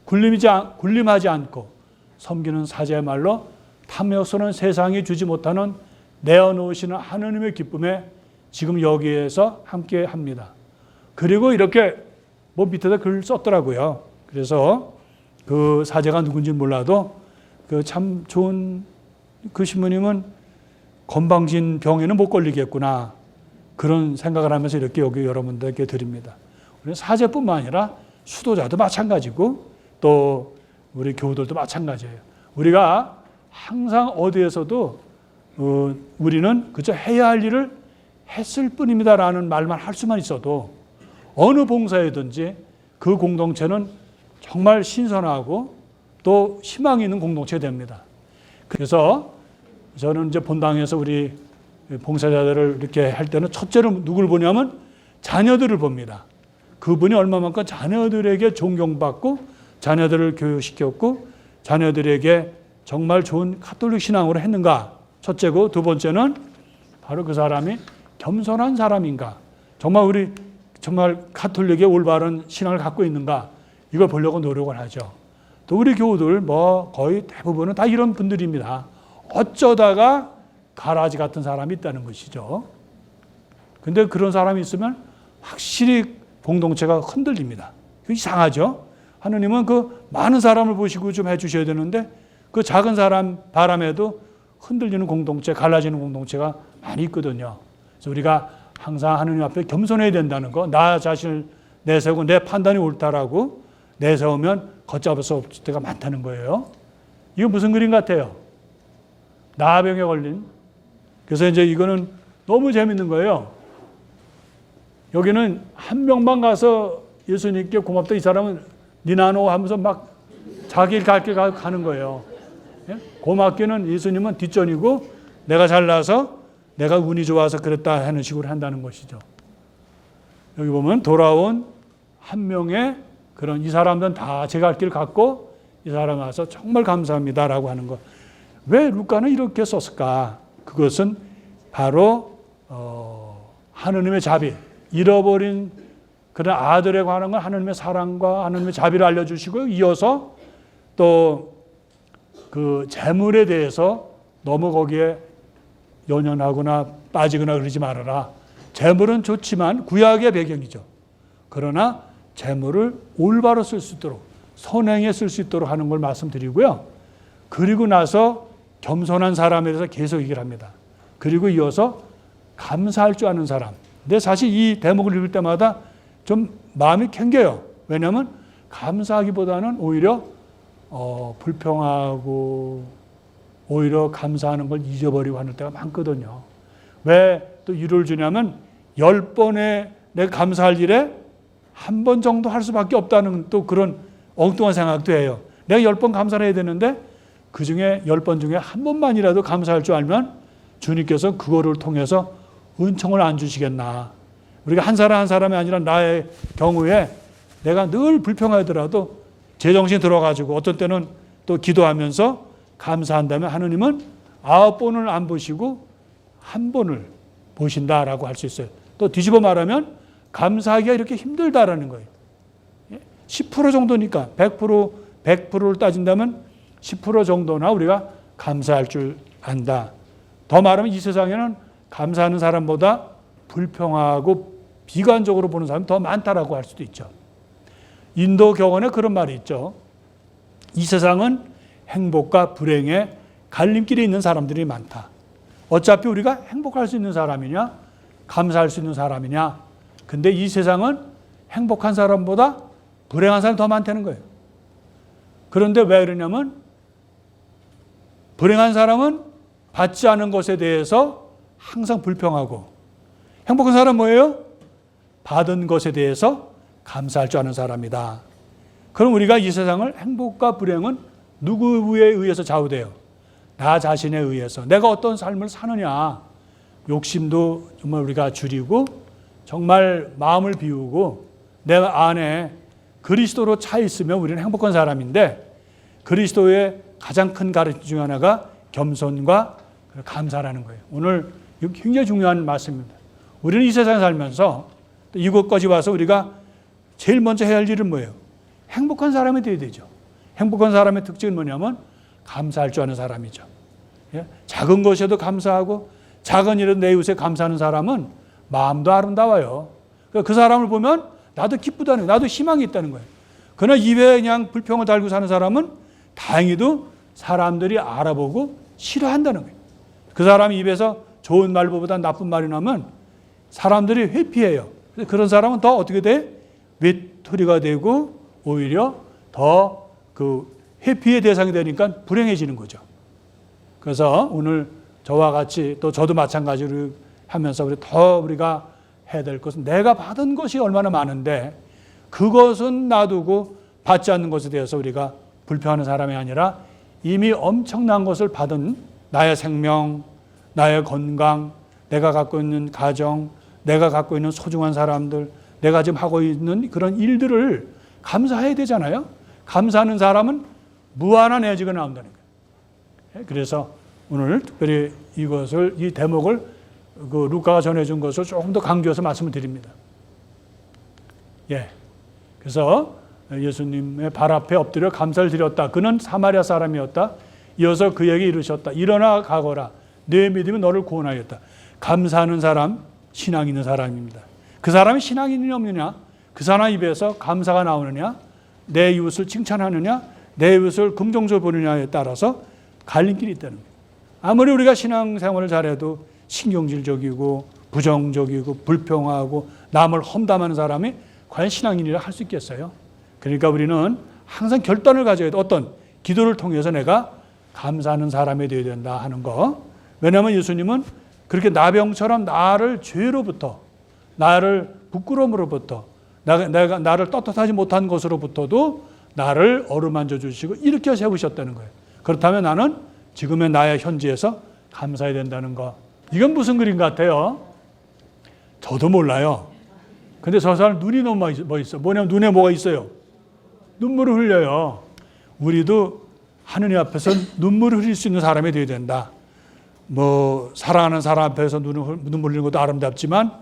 굴림하지 않고 섬기는 사자야말로 탐욕스러운 세상이 주지 못하는 내어놓으시는 하느님의 기쁨에 지금 여기에서 함께 합니다. 그리고 이렇게 밑에다 글을 썼더라고요. 그래서 그 사제가 누군지 몰라도 그 참 좋은 그 신부님은 건방진 병에는 못 걸리겠구나. 그런 생각을 하면서 이렇게 여기 여러분들께 드립니다. 우리 사제뿐만 아니라 수도자도 마찬가지고 또 우리 교우들도 마찬가지예요. 우리가 항상 어디에서도 우리는 그저 해야 할 일을 했을 뿐입니다라는 말만 할 수만 있어도 어느 봉사에든지 그 공동체는 정말 신선하고 또 희망이 있는 공동체가 됩니다. 그래서 저는 이제 본당에서 우리 봉사자들을 이렇게 할 때는 첫째로 누구를 보냐면 자녀들을 봅니다. 그분이 얼마만큼 자녀들에게 존경받고 자녀들을 교육시켰고 자녀들에게 정말 좋은 가톨릭 신앙으로 했는가. 첫째고 두 번째는 바로 그 사람이 겸손한 사람인가. 정말 가톨릭의 올바른 신앙을 갖고 있는가. 이걸 보려고 노력을 하죠. 또 우리 교우들 거의 대부분은 다 이런 분들입니다. 어쩌다가 가라지 같은 사람이 있다는 것이죠. 근데 그런 사람이 있으면 확실히 공동체가 흔들립니다. 이상하죠? 하느님은 그 많은 사람을 보시고 좀 해주셔야 되는데 그 작은 사람 바람에도 흔들리는 공동체, 갈라지는 공동체가 많이 있거든요. 그래서 우리가 항상 하느님 앞에 겸손해야 된다는 거, 나 자신을 내세우고 내 판단이 옳다라고 내세우면 걷잡을 수 없을 때가 많다는 거예요. 이거 무슨 그림 같아요? 나병에 걸린. 그래서 이제 이거는 너무 재밌는 거예요. 여기는 한 명만 가서 예수님께 고맙다. 이 사람은 니나노 하면서 막 자기 갈 길 가는 거예요. 고맙기는 예수님은 뒷전이고 내가 잘나서 내가 운이 좋아서 그랬다 하는 식으로 한다는 것이죠. 여기 보면 돌아온 한 명의 그런 이 사람들은 다 제 갈 길 갔고 이 사람 와서 정말 감사합니다라고 하는 것. 왜 루카는 이렇게 썼을까? 그것은 바로 하느님의 자비, 잃어버린 그런 아들에 관한 건 하느님의 사랑과 하느님의 자비를 알려주시고 이어서 또 그 재물에 대해서 너무 거기에 연연하거나 빠지거나 그러지 말아라. 재물은 좋지만 구약의 배경이죠. 그러나 재물을 올바로 쓸 수 있도록 선행에 쓸 수 있도록 하는 걸 말씀드리고요. 그리고 나서 겸손한 사람에 대해서 계속 얘기를 합니다. 그리고 이어서 감사할 줄 아는 사람. 근데 사실 이 대목을 읽을 때마다 좀 마음이 캥겨요. 왜냐하면 감사하기보다는 오히려 불평하고 오히려 감사하는 걸 잊어버리고 하는 때가 많거든요. 왜 또 위로를 주냐면 10번에 내가 감사할 일에 한 번 정도 할 수밖에 없다는 또 그런 엉뚱한 생각도 해요. 내가 10번 감사를 해야 되는데 그 중에 10번 중에 한 번만이라도 감사할 줄 알면 주님께서 그거를 통해서 은총을 안 주시겠나. 우리가 한 사람 한 사람이 아니라 나의 경우에 내가 늘 불평하더라도 제정신 들어가지고 어떤 때는 또 기도하면서 감사한다면 하느님은 9번을 안 보시고 한 번을 보신다라고 할 수 있어요. 또 뒤집어 말하면 감사하기가 이렇게 힘들다라는 거예요. 10% 정도니까 100%를 따진다면 10% 정도나 우리가 감사할 줄 안다. 더 말하면 이 세상에는 감사하는 사람보다 불평하고 비관적으로 보는 사람이 더 많다라고 할 수도 있죠. 인도 격언에 그런 말이 있죠. 이 세상은 행복과 불행의 갈림길에 있는 사람들이 많다. 어차피 우리가 행복할 수 있는 사람이냐, 감사할 수 있는 사람이냐. 근데 이 세상은 행복한 사람보다 불행한 사람이 더 많다는 거예요. 그런데 왜 그러냐면 불행한 사람은 받지 않은 것에 대해서 항상 불평하고 행복한 사람은 뭐예요? 받은 것에 대해서 감사할 줄 아는 사람이다. 그럼 우리가 이 세상을 행복과 불행은 누구에 의해서 좌우돼요? 나 자신에 의해서. 내가 어떤 삶을 사느냐. 욕심도 정말 우리가 줄이고 정말 마음을 비우고 내 안에 그리스도로 차 있으면 우리는 행복한 사람인데 그리스도의 가장 큰 가르침 중 하나가 겸손과 감사라는 거예요. 오늘 굉장히 중요한 말씀입니다. 우리는 이 세상에 살면서 이곳까지 와서 우리가 제일 먼저 해야 할 일은 뭐예요? 행복한 사람이 되어야 되죠. 행복한 사람의 특징은 뭐냐면 감사할 줄 아는 사람이죠. 작은 것에도 감사하고 작은 일에도 내 이웃에 감사하는 사람은 마음도 아름다워요. 그 사람을 보면 나도 기쁘다는 거예요. 나도 희망이 있다는 거예요. 그러나 입에 그냥 불평을 달고 사는 사람은 다행히도 사람들이 알아보고 싫어한다는 거예요. 그 사람 입에서 좋은 말보다 나쁜 말이 나면 사람들이 회피해요. 그런 사람은 더 어떻게 돼? 외톨이가 되고 오히려 더 그 회피의 대상이 되니까 불행해지는 거죠. 그래서 오늘 저와 같이 또 저도 마찬가지로 하면서 우리가 해야 될 것은 내가 받은 것이 얼마나 많은데 그것은 놔두고 받지 않는 것에 대해서 우리가 불평하는 사람이 아니라 이미 엄청난 것을 받은 나의 생명, 나의 건강, 내가 갖고 있는 가정, 내가 갖고 있는 소중한 사람들, 내가 지금 하고 있는 그런 일들을 감사해야 되잖아요. 감사하는 사람은 무한한 애지가 나온다는 거예요. 그래서 오늘 특별히 이 대목을 루카가 전해준 것을 조금 더 강조해서 말씀을 드립니다. 그래서 예수님의 발 앞에 엎드려 감사를 드렸다. 그는 사마리아 사람이었다. 이어서 그에게 이르셨다. 일어나 가거라. 내 믿음이 너를 구원하였다. 감사하는 사람, 신앙 있는 사람입니다. 그 사람이 신앙이 있느냐 없느냐, 그 사람 입에서 감사가 나오느냐, 내 이웃을 칭찬하느냐, 내 이웃을 긍정적으로 보느냐에 따라서 갈림길이 있다는 거예요. 아무리 우리가 신앙생활을 잘해도 신경질적이고 부정적이고 불평하고 남을 험담하는 사람이 과연 신앙인이라 할 수 있겠어요? 그러니까 우리는 항상 결단을 가져야 돼. 어떤 기도를 통해서 내가 감사하는 사람이 되어야 된다 하는 거. 왜냐하면 예수님은 그렇게 나병처럼 나를 죄로부터, 나를 부끄러움으로부터, 나를 떳떳하지 못한 것으로부터도 나를 어루만져 주시고 이렇게 세우셨다는 거예요. 그렇다면 나는 지금의 나의 현지에서 감사해야 된다는 거. 이건 무슨 그림 같아요? 저도 몰라요. 근데 저 사람 눈이 너무 멋있어. 뭐냐면 눈에 뭐가 있어요? 눈물을 흘려요. 우리도 하느님 앞에서 눈물을 흘릴 수 있는 사람이 되어야 된다. 사랑하는 사람 앞에서 눈물 흘리는 것도 아름답지만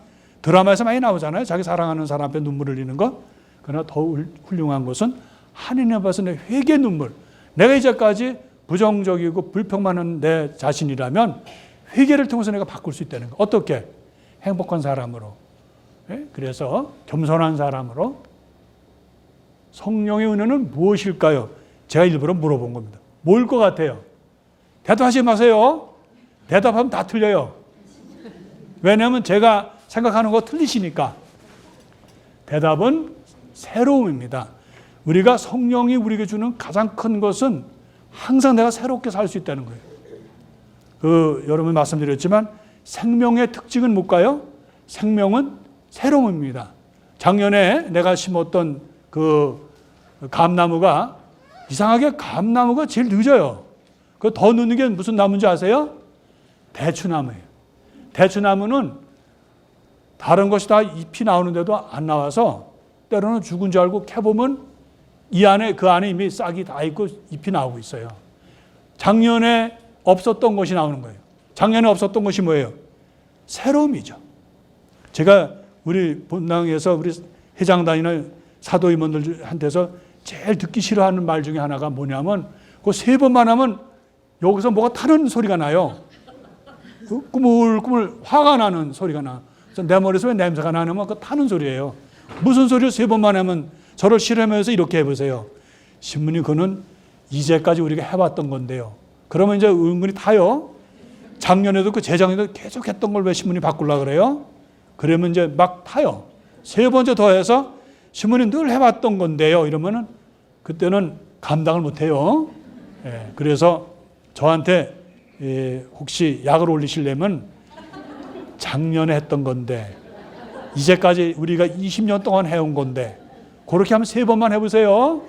드라마에서 많이 나오잖아요. 자기 사랑하는 사람 앞에 눈물 흘리는 것. 그러나 더 훌륭한 것은 하느님 앞에서 내 회개 눈물. 내가 이제까지 부정적이고 불평만 하는 내 자신이라면 회개를 통해서 내가 바꿀 수 있다는 거. 어떻게? 행복한 사람으로. 그래서 겸손한 사람으로. 성령의 은혜는 무엇일까요? 제가 일부러 물어본 겁니다. 뭘 것 같아요? 대답하지 마세요. 대답하면 다 틀려요. 왜냐하면 제가 생각하는 거 틀리시니까. 대답은 새로움입니다. 우리가 성령이 우리에게 주는 가장 큰 것은 항상 내가 새롭게 살 수 있다는 거예요. 여러분 말씀드렸지만 생명의 특징은 뭘까요? 생명은 새로움입니다. 작년에 내가 심었던 감나무가 이상하게 감나무가 제일 늦어요. 그 더 늦는 게 무슨 나무인지 아세요? 대추나무예요. 대추나무는 다른 것이 다 잎이 나오는데도 안 나와서 때로는 죽은 줄 알고 캐보면 그 안에 이미 싹이 다 있고 잎이 나오고 있어요. 작년에 없었던 것이 나오는 거예요. 작년에 없었던 것이 뭐예요? 새로움이죠. 제가 우리 본당에서 우리 회장단이나 사도임원들한테서 제일 듣기 싫어하는 말 중에 하나가 뭐냐면 그 3번만 하면 여기서 뭐가 타는 소리가 나요. 꾸물꾸물 화가 나는 소리가 나. 내 머리에서 왜 냄새가 나냐면 그 타는 소리예요. 무슨 소리를 3번만 하면 저를 실험해서 이렇게 해보세요. 신부님 그는 이제까지 우리가 해왔던 건데요. 그러면 이제 은근히 타요. 작년에도 재작년에도 계속 했던 걸 왜 신부님 바꾸려고 그래요? 그러면 이제 막 타요. 3번째 더해서 신부님 늘 해왔던 건데요. 이러면은 그때는 감당을 못해요. 그래서 저한테 혹시 약을 올리시려면 작년에 했던 건데 이제까지 우리가 20년 동안 해온 건데 그렇게 하면 3번만 해보세요.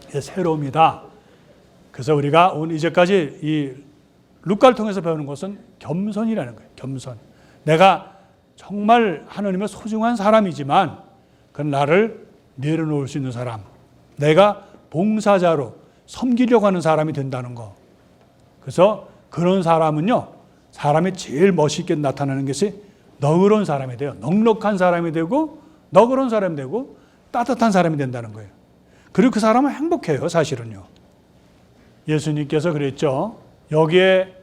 새로움이다. 그래서 우리가 오늘 이제까지 이 루카를 통해서 배우는 것은 겸손이라는 거예요. 겸손. 내가 정말 하나님의 소중한 사람이지만 그건 나를 내려놓을 수 있는 사람. 내가 봉사자로 섬기려고 하는 사람이 된다는 거. 그래서 그런 사람은요. 사람이 제일 멋있게 나타나는 것이 너그러운 사람이 돼요. 넉넉한 사람이 되고 너그러운 사람이 되고 따뜻한 사람이 된다는 거예요. 그리고 그 사람은 행복해요, 사실은요. 예수님께서 그랬죠. 여기에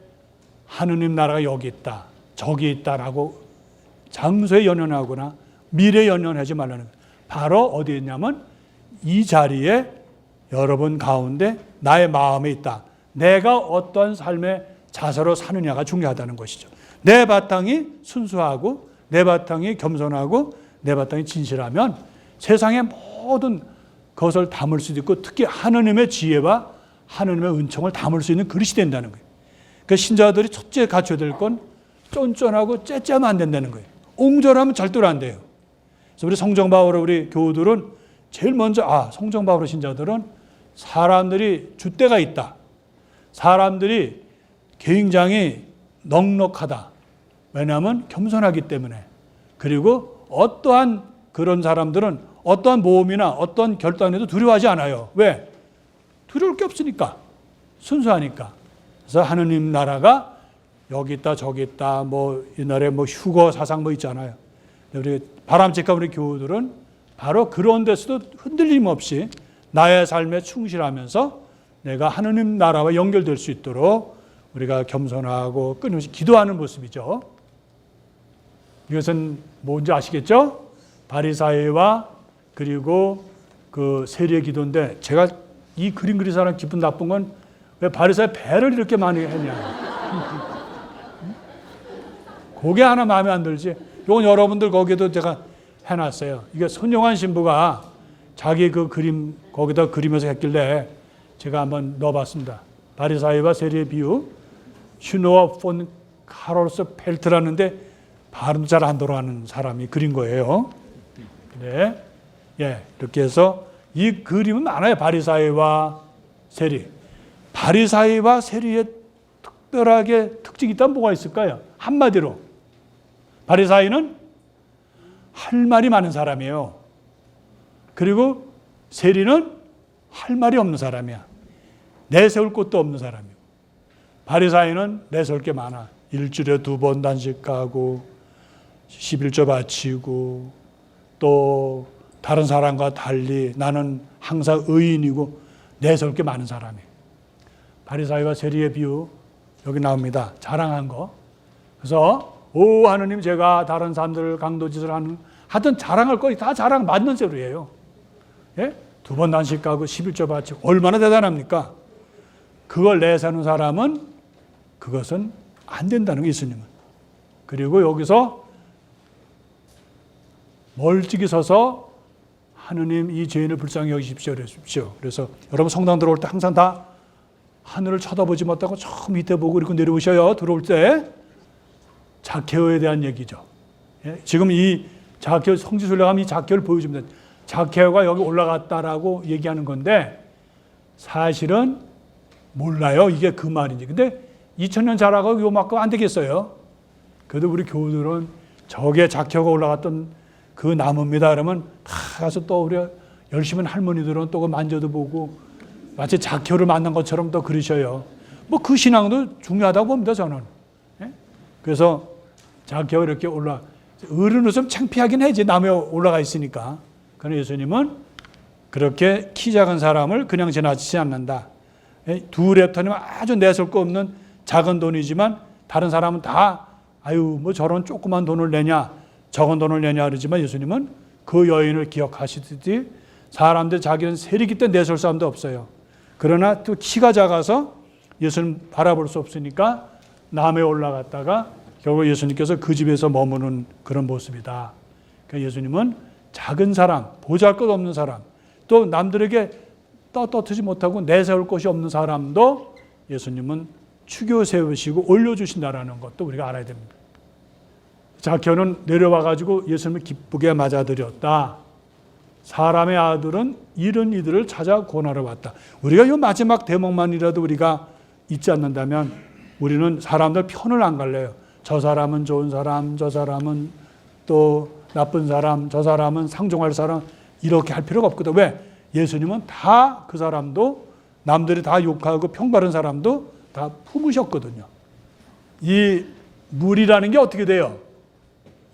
하느님 나라가 여기 있다, 저기 있다라고 장소에 연연하거나 미래에 연연하지 말라는 거예요. 바로 어디에 있냐면 이 자리에 여러분 가운데 나의 마음에 있다. 내가 어떤 삶의 자세로 사느냐가 중요하다는 것이죠. 내 바탕이 순수하고 내 바탕이 겸손하고 내 바탕이 진실하면 세상의 모든 것을 담을 수도 있고 특히 하느님의 지혜와 하느님의 은총을 담을 수 있는 그릇이 된다는 거예요. 그 신자들이 첫째 갖춰야 될 건 쫀쫀하고 째째하면 안 된다는 거예요. 옹졸하면 절대로 안 돼요. 그래서 우리 성정바울의 우리 교우들은 제일 먼저 성정바울의 신자들은 사람들이 줏대가 있다. 사람들이 굉장히 넉넉하다. 왜냐하면 겸손하기 때문에. 그리고 어떠한 그런 사람들은 어떠한 모험이나 어떠한 결단에도 두려워하지 않아요. 왜? 두려울 게 없으니까. 순수하니까. 그래서 하느님 나라가 여기 있다 저기 있다 옛날에 휴거 사상 있잖아요. 우리 바람직한 우리 교우들은 바로 그런 데서도 흔들림 없이 나의 삶에 충실하면서 내가 하느님 나라와 연결될 수 있도록 우리가 겸손하고 끊임없이 기도하는 모습이죠. 이것은 뭔지 아시겠죠? 바리사이와 그리고 그 세리의 기도인데 제가 이 그림 그린 사람 기분 나쁜 건 왜 바리사이 배를 이렇게 많이 했냐. 그게 하나 마음에 안 들지. 이건 여러분들 거기에도 제가 해놨어요. 이게 손용환 신부가 자기 그 그림 거기다 그리면서 했길래 제가 한번 넣어봤습니다. 바리사이와 세리의 비유. 슈노어 폰 카롤스 펠트라는데 발음 잘 안 돌아가는 사람이 그린 거예요. 네, 이렇게 해서 이 그림은 많아요. 바리사이와 세리. 바리사이와 세리의 특별하게 특징이 있다면 뭐가 있을까요? 한마디로 바리사이는 할 말이 많은 사람이에요. 그리고 세리는 할 말이 없는 사람이야. 내세울 것도 없는 사람이에요. 바리사이는 내세울 게 많아. 일주일에 2번 단식하고 11조 바치고 또 다른 사람과 달리 나는 항상 의인이고 내세울 게 많은 사람이에요. 바리사이와 세리의 비유 여기 나옵니다. 자랑한 거. 그래서 하느님 제가 다른 사람들 강도짓을 하여튼 자랑할 거 다 자랑 맞는 소리예요. 2번 단식하고 11조 바치고 얼마나 대단합니까? 그걸 내세우는 사람은 그것은 안 된다는 게 예수님은. 그리고 여기서 멀찍이 서서 하느님 이 죄인을 불쌍히 여기십시오 그러십시오. 그래서 여러분 성당 들어올 때 항상 다 하늘을 쳐다보지 못하고 저 밑에 보고 이렇게 내려오셔요. 들어올 때 자케오에 대한 얘기죠. 지금 이 자케오 성지순례하면 이 자케오를 보여줍니다. 자케오가 여기 올라갔다라고 얘기하는 건데 사실은 몰라요. 이게 그 말인지. 근데 2000년 자라고 요만큼 안 되겠어요. 그래도 우리 교우들은 저게 자케오가 올라갔던 그 나무입니다. 그러면 다 가서 또 우리 열심히 할머니들은 또 만져도 보고 마치 자케오를 만난 것처럼 또 그러셔요. 그 신앙도 중요하다고 봅니다, 저는. 그래서 자케오 이렇게 어른으로서 창피하긴 해지, 나무에 올라가 있으니까. 그러나 예수님은 그렇게 키 작은 사람을 그냥 지나치지 않는다. 2렙터는 아주 내설 거 없는 작은 돈이지만 다른 사람은 다 저런 조그만 돈을 내냐 적은 돈을 내냐 그러지만 예수님은 그 여인을 기억하시듯이 사람들 자기는 세리기 때문에 내설 사람도 없어요. 그러나 또 키가 작아서 예수님 바라볼 수 없으니까 남에 올라갔다가 결국 예수님께서 그 집에서 머무는 그런 모습이다. 그러니까 예수님은 작은 사람, 보잘것없는 사람, 또 남들에게 떳떳하지 못하고 내세울 것이 없는 사람도 예수님은 추교 세우시고 올려주신다라는 것도 우리가 알아야 됩니다. 자케오는 내려와가지고 예수님을 기쁘게 맞아들였다. 사람의 아들은 이런 이들을 찾아 권하러 왔다. 우리가 이 마지막 대목만이라도 우리가 잊지 않는다면 우리는 사람들 편을 안 갈래요. 저 사람은 좋은 사람, 저 사람은 또 나쁜 사람, 저 사람은 상종할 사람 이렇게 할 필요가 없거든. 왜? 예수님은 다 그 사람도 남들이 다 욕하고 평바른 사람도 다 품으셨거든요. 이 물이라는 게 어떻게 돼요?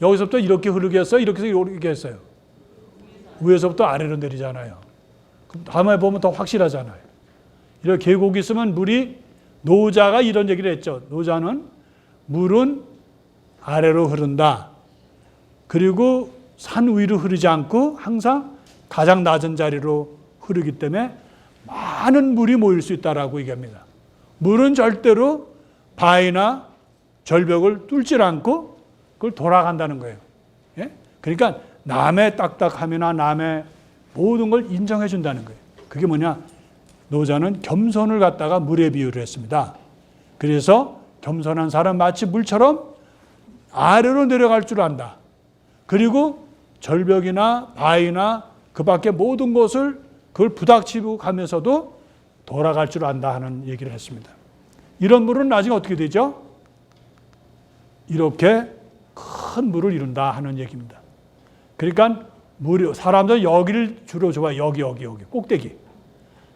여기서부터 이렇게 흐르게 했어요? 이렇게 해서 이렇게 했어요? 위에서부터 아래로 내리잖아요. 그럼 다음에 보면 더 확실하잖아요. 이렇게 계곡이 있으면 물이, 노자가 이런 얘기를 했죠. 노자는 물은 아래로 흐른다. 그리고 산 위로 흐르지 않고 항상 가장 낮은 자리로 흐르기 때문에 많은 물이 모일 수 있다라고 얘기합니다. 물은 절대로 바위나 절벽을 뚫지 않고 그걸 돌아간다는 거예요. 예? 그러니까 남의 딱딱함이나 남의 모든 걸 인정해 준다는 거예요. 그게 뭐냐? 노자는 겸손을 갖다가 물에 비유를 했습니다. 그래서 겸손한 사람 마치 물처럼 아래로 내려갈 줄 안다. 그리고 절벽이나 바위나 그 밖에 모든 것을 그걸 부닥치고 가면서도 돌아갈 줄 안다 하는 얘기를 했습니다. 이런 물은 나중에 어떻게 되죠? 이렇게 큰 물을 이룬다 하는 얘기입니다. 그러니까 사람들은 여기를 주로 좋아해요. 여기 꼭대기.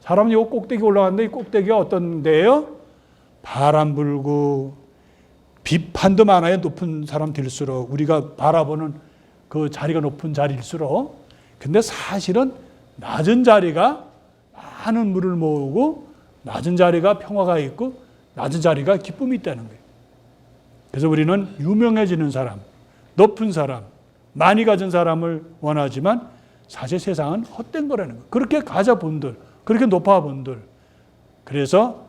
사람은 이 꼭대기 올라갔는데 이 꼭대기가 어떤 데예요? 바람 불고 비판도 많아요. 높은 사람 될수록 우리가 바라보는 그 자리가 높은 자리일수록. 근데 사실은 낮은 자리가 많은 물을 모으고 낮은 자리가 평화가 있고 낮은 자리가 기쁨이 있다는 거예요. 그래서 우리는 유명해지는 사람, 높은 사람, 많이 가진 사람을 원하지만 사실 세상은 헛된 거라는 거예요. 그렇게 가져본들, 그렇게 높아본들. 그래서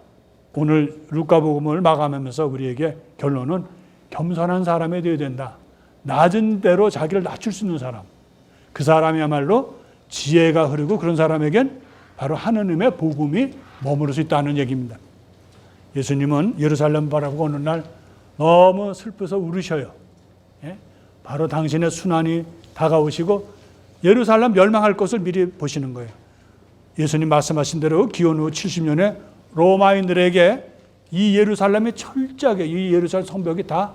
오늘 루카복음을 마감하면서 우리에게 결론은 겸손한 사람이 되어야 된다. 낮은 대로 자기를 낮출 수 있는 사람. 그 사람이야말로 지혜가 흐르고 그런 사람에겐 바로 하느님의 복음이 머무를 수 있다는 얘기입니다. 예수님은 예루살렘 바라보고 어느 날 너무 슬퍼서 울으셔요. 예? 바로 당신의 순환이 다가오시고 예루살렘 멸망할 것을 미리 보시는 거예요. 예수님 말씀하신 대로 기원 후 70년에 로마인들에게 이 예루살렘이 철저하게 이 예루살렘 성벽이 다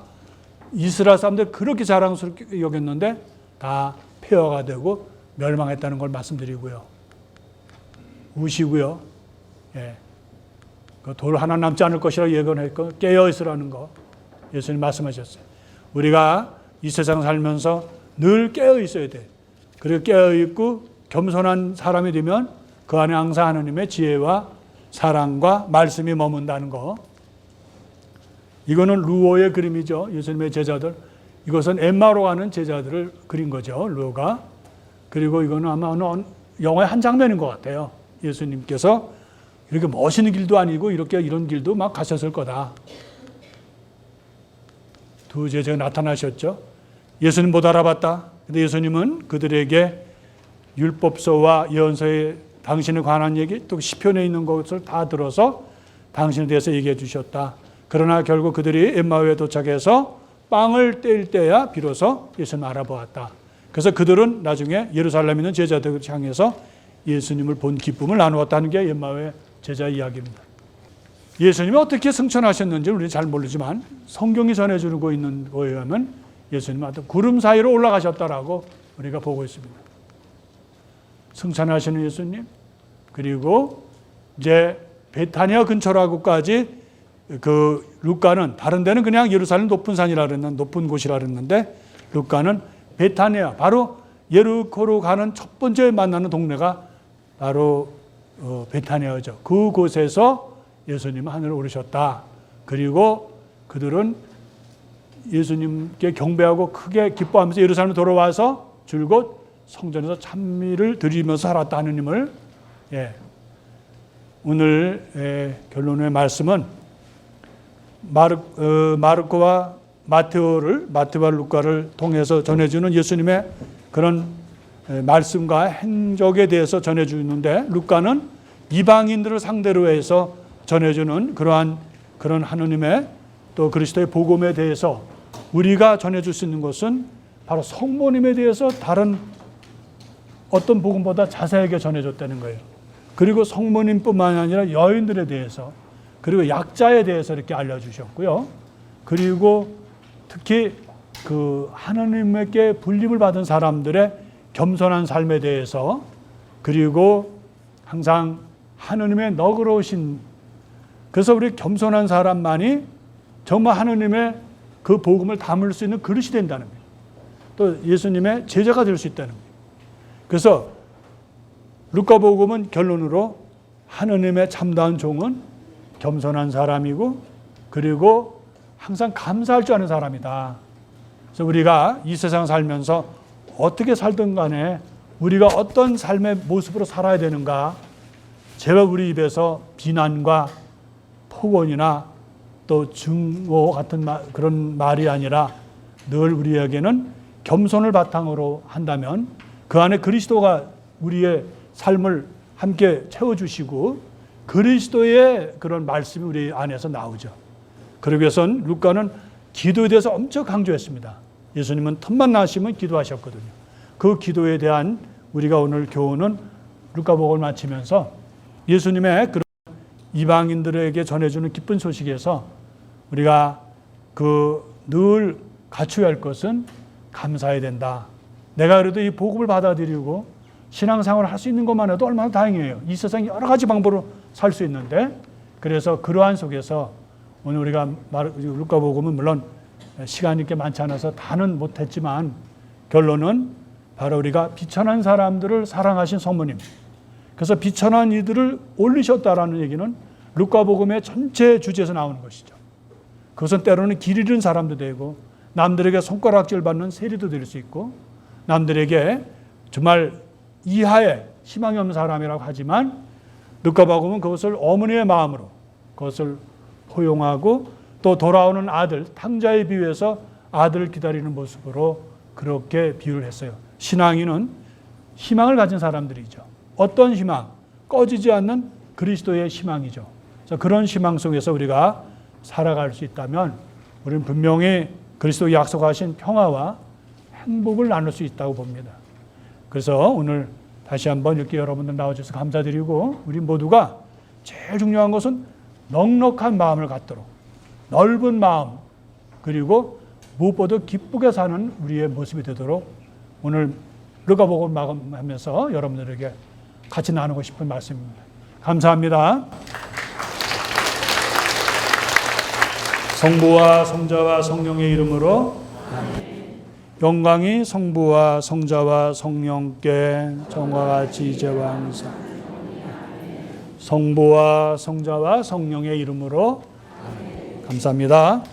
이스라엘 사람들 그렇게 자랑스럽게 여겼는데 다 폐허가 되고 멸망했다는 걸 말씀드리고요. 우시고요. 예. 그 돌 하나 남지 않을 것이라고 예언했고 깨어 있으라는 거 예수님 말씀하셨어요. 우리가 이 세상 살면서 늘 깨어 있어야 돼. 그리고 깨어 있고 겸손한 사람이 되면 그 안에 항상 하나님의 지혜와 사랑과 말씀이 머문다는 거. 이거는 루오의 그림이죠. 예수님의 제자들. 이것은 엠마오로 가는 제자들을 그린 거죠. 루오가. 그리고 이거는 아마 어느 영화의 한 장면인 것 같아요. 예수님께서 이렇게 멋있는 길도 아니고 이런 길도 막 가셨을 거다. 두 제자가 나타나셨죠. 예수님 못 알아봤다. 근데 예수님은 그들에게 율법서와 예언서에 당신에 관한 얘기 또 시편에 있는 것을 다 들어서 당신에 대해서 얘기해 주셨다. 그러나 결국 그들이 엠마오에 도착해서 빵을 뗄 때야 비로소 예수님을 알아보았다. 그래서 그들은 나중에 예루살렘에 있는 제자들을 향해서 예수님을 본 기쁨을 나누었다는 게 엠마오의 제자 이야기입니다. 예수님이 어떻게 승천하셨는지는 우리는 잘 모르지만 성경이 전해주는 거 있는 거에 의하면 예수님은 어떤 구름 사이로 올라가셨다라고 우리가 보고 있습니다. 승천하시는 예수님, 그리고 이제 베타니아 근처라고까지 그 루카는 다른 데는 그냥 예루살렘 높은 산이라 그랬는데 높은 곳이라 그랬는데 루카는 베타니아 바로 예루코로 가는 첫 번째 만나는 동네가 바로 베타니아죠. 그곳에서 예수님은 하늘을 오르셨다. 그리고 그들은 예수님께 경배하고 크게 기뻐하면서 예루살렘에 돌아와서 줄곧 성전에서 찬미를 드리면서 살았다 하느님을. 오늘 결론의 말씀은 마르코와 마테오와 루카를 통해서 전해주는 예수님의 그런 말씀과 행적에 대해서 전해주는데 루카는 이방인들을 상대로 해서 전해주는 그런 하느님의 또 그리스도의 복음에 대해서 우리가 전해줄 수 있는 것은 바로 성모님에 대해서 다른 어떤 복음보다 자세하게 전해줬다는 거예요. 그리고 성모님뿐만 아니라 여인들에 대해서 그리고 약자에 대해서 이렇게 알려주셨고요. 그리고 특히 그 하나님께 불림을 받은 사람들의 겸손한 삶에 대해서 그리고 항상 하나님의 너그러우신 그래서 우리 겸손한 사람만이 정말 하나님의 그 복음을 담을 수 있는 그릇이 된다는 거예요. 또 예수님의 제자가 될 수 있다는 거예요. 그래서 루카복음은 결론으로 하느님의 참다운 종은 겸손한 사람이고 그리고 항상 감사할 줄 아는 사람이다. 그래서 우리가 이 세상 살면서 어떻게 살든 간에 우리가 어떤 삶의 모습으로 살아야 되는가, 제발 우리 입에서 비난과 폭언이나 또 증오 같은 그런 말이 아니라 늘 우리에게는 겸손을 바탕으로 한다면 그 안에 그리스도가 우리의 삶을 함께 채워주시고 그리스도의 그런 말씀이 우리 안에서 나오죠. 그러기 위해서는 루카는 기도에 대해서 엄청 강조했습니다. 예수님은 틈만 나시면 기도하셨거든요. 그 기도에 대한 우리가 오늘 교훈은 루카복음을 마치면서 예수님의 그런 이방인들에게 전해주는 기쁜 소식에서 우리가 늘 갖춰야 할 것은 감사해야 된다. 내가 그래도 이 복음을 받아들이고 신앙생활을 할 수 있는 것만 해도 얼마나 다행이에요. 이 세상에 여러 가지 방법으로 살 수 있는데, 그래서 그러한 속에서 오늘 우리가 루카복음은 물론 시간이 이렇게 많지 않아서 다는 못했지만 결론은 바로 우리가 비천한 사람들을 사랑하신 성모님, 그래서 비천한 이들을 올리셨다라는 얘기는 루카복음의 전체 주제에서 나오는 것이죠. 그것은 때로는 길 잃은 사람도 되고 남들에게 손가락질 받는 세리도 될 수 있고 남들에게 정말 이하의 희망이 없는 사람이라고 하지만 루카복음은 그것을 어머니의 마음으로 그것을 포용하고 또 돌아오는 아들, 탕자에 비유해서 아들을 기다리는 모습으로 그렇게 비유를 했어요. 신앙인은 희망을 가진 사람들이죠. 어떤 희망? 꺼지지 않는 그리스도의 희망이죠. 그래서 그런 희망 속에서 우리가 살아갈 수 있다면 우리는 분명히 그리스도 약속하신 평화와 행복을 나눌 수 있다고 봅니다. 그래서 오늘 다시 한번 이렇게 여러분들 나와주셔서 감사드리고 우리 모두가 제일 중요한 것은 넉넉한 마음을 갖도록 넓은 마음 그리고 무엇보다 기쁘게 사는 우리의 모습이 되도록 오늘 루카복음 마감하면서 여러분들에게 같이 나누고 싶은 말씀입니다. 감사합니다. 성부와 성자와 성령의 이름으로 아멘. 영광이 성부와 성자와 성령께 전과 같이 이제와 항상 성부와 성자와 성령의 이름으로 아멘. 감사합니다.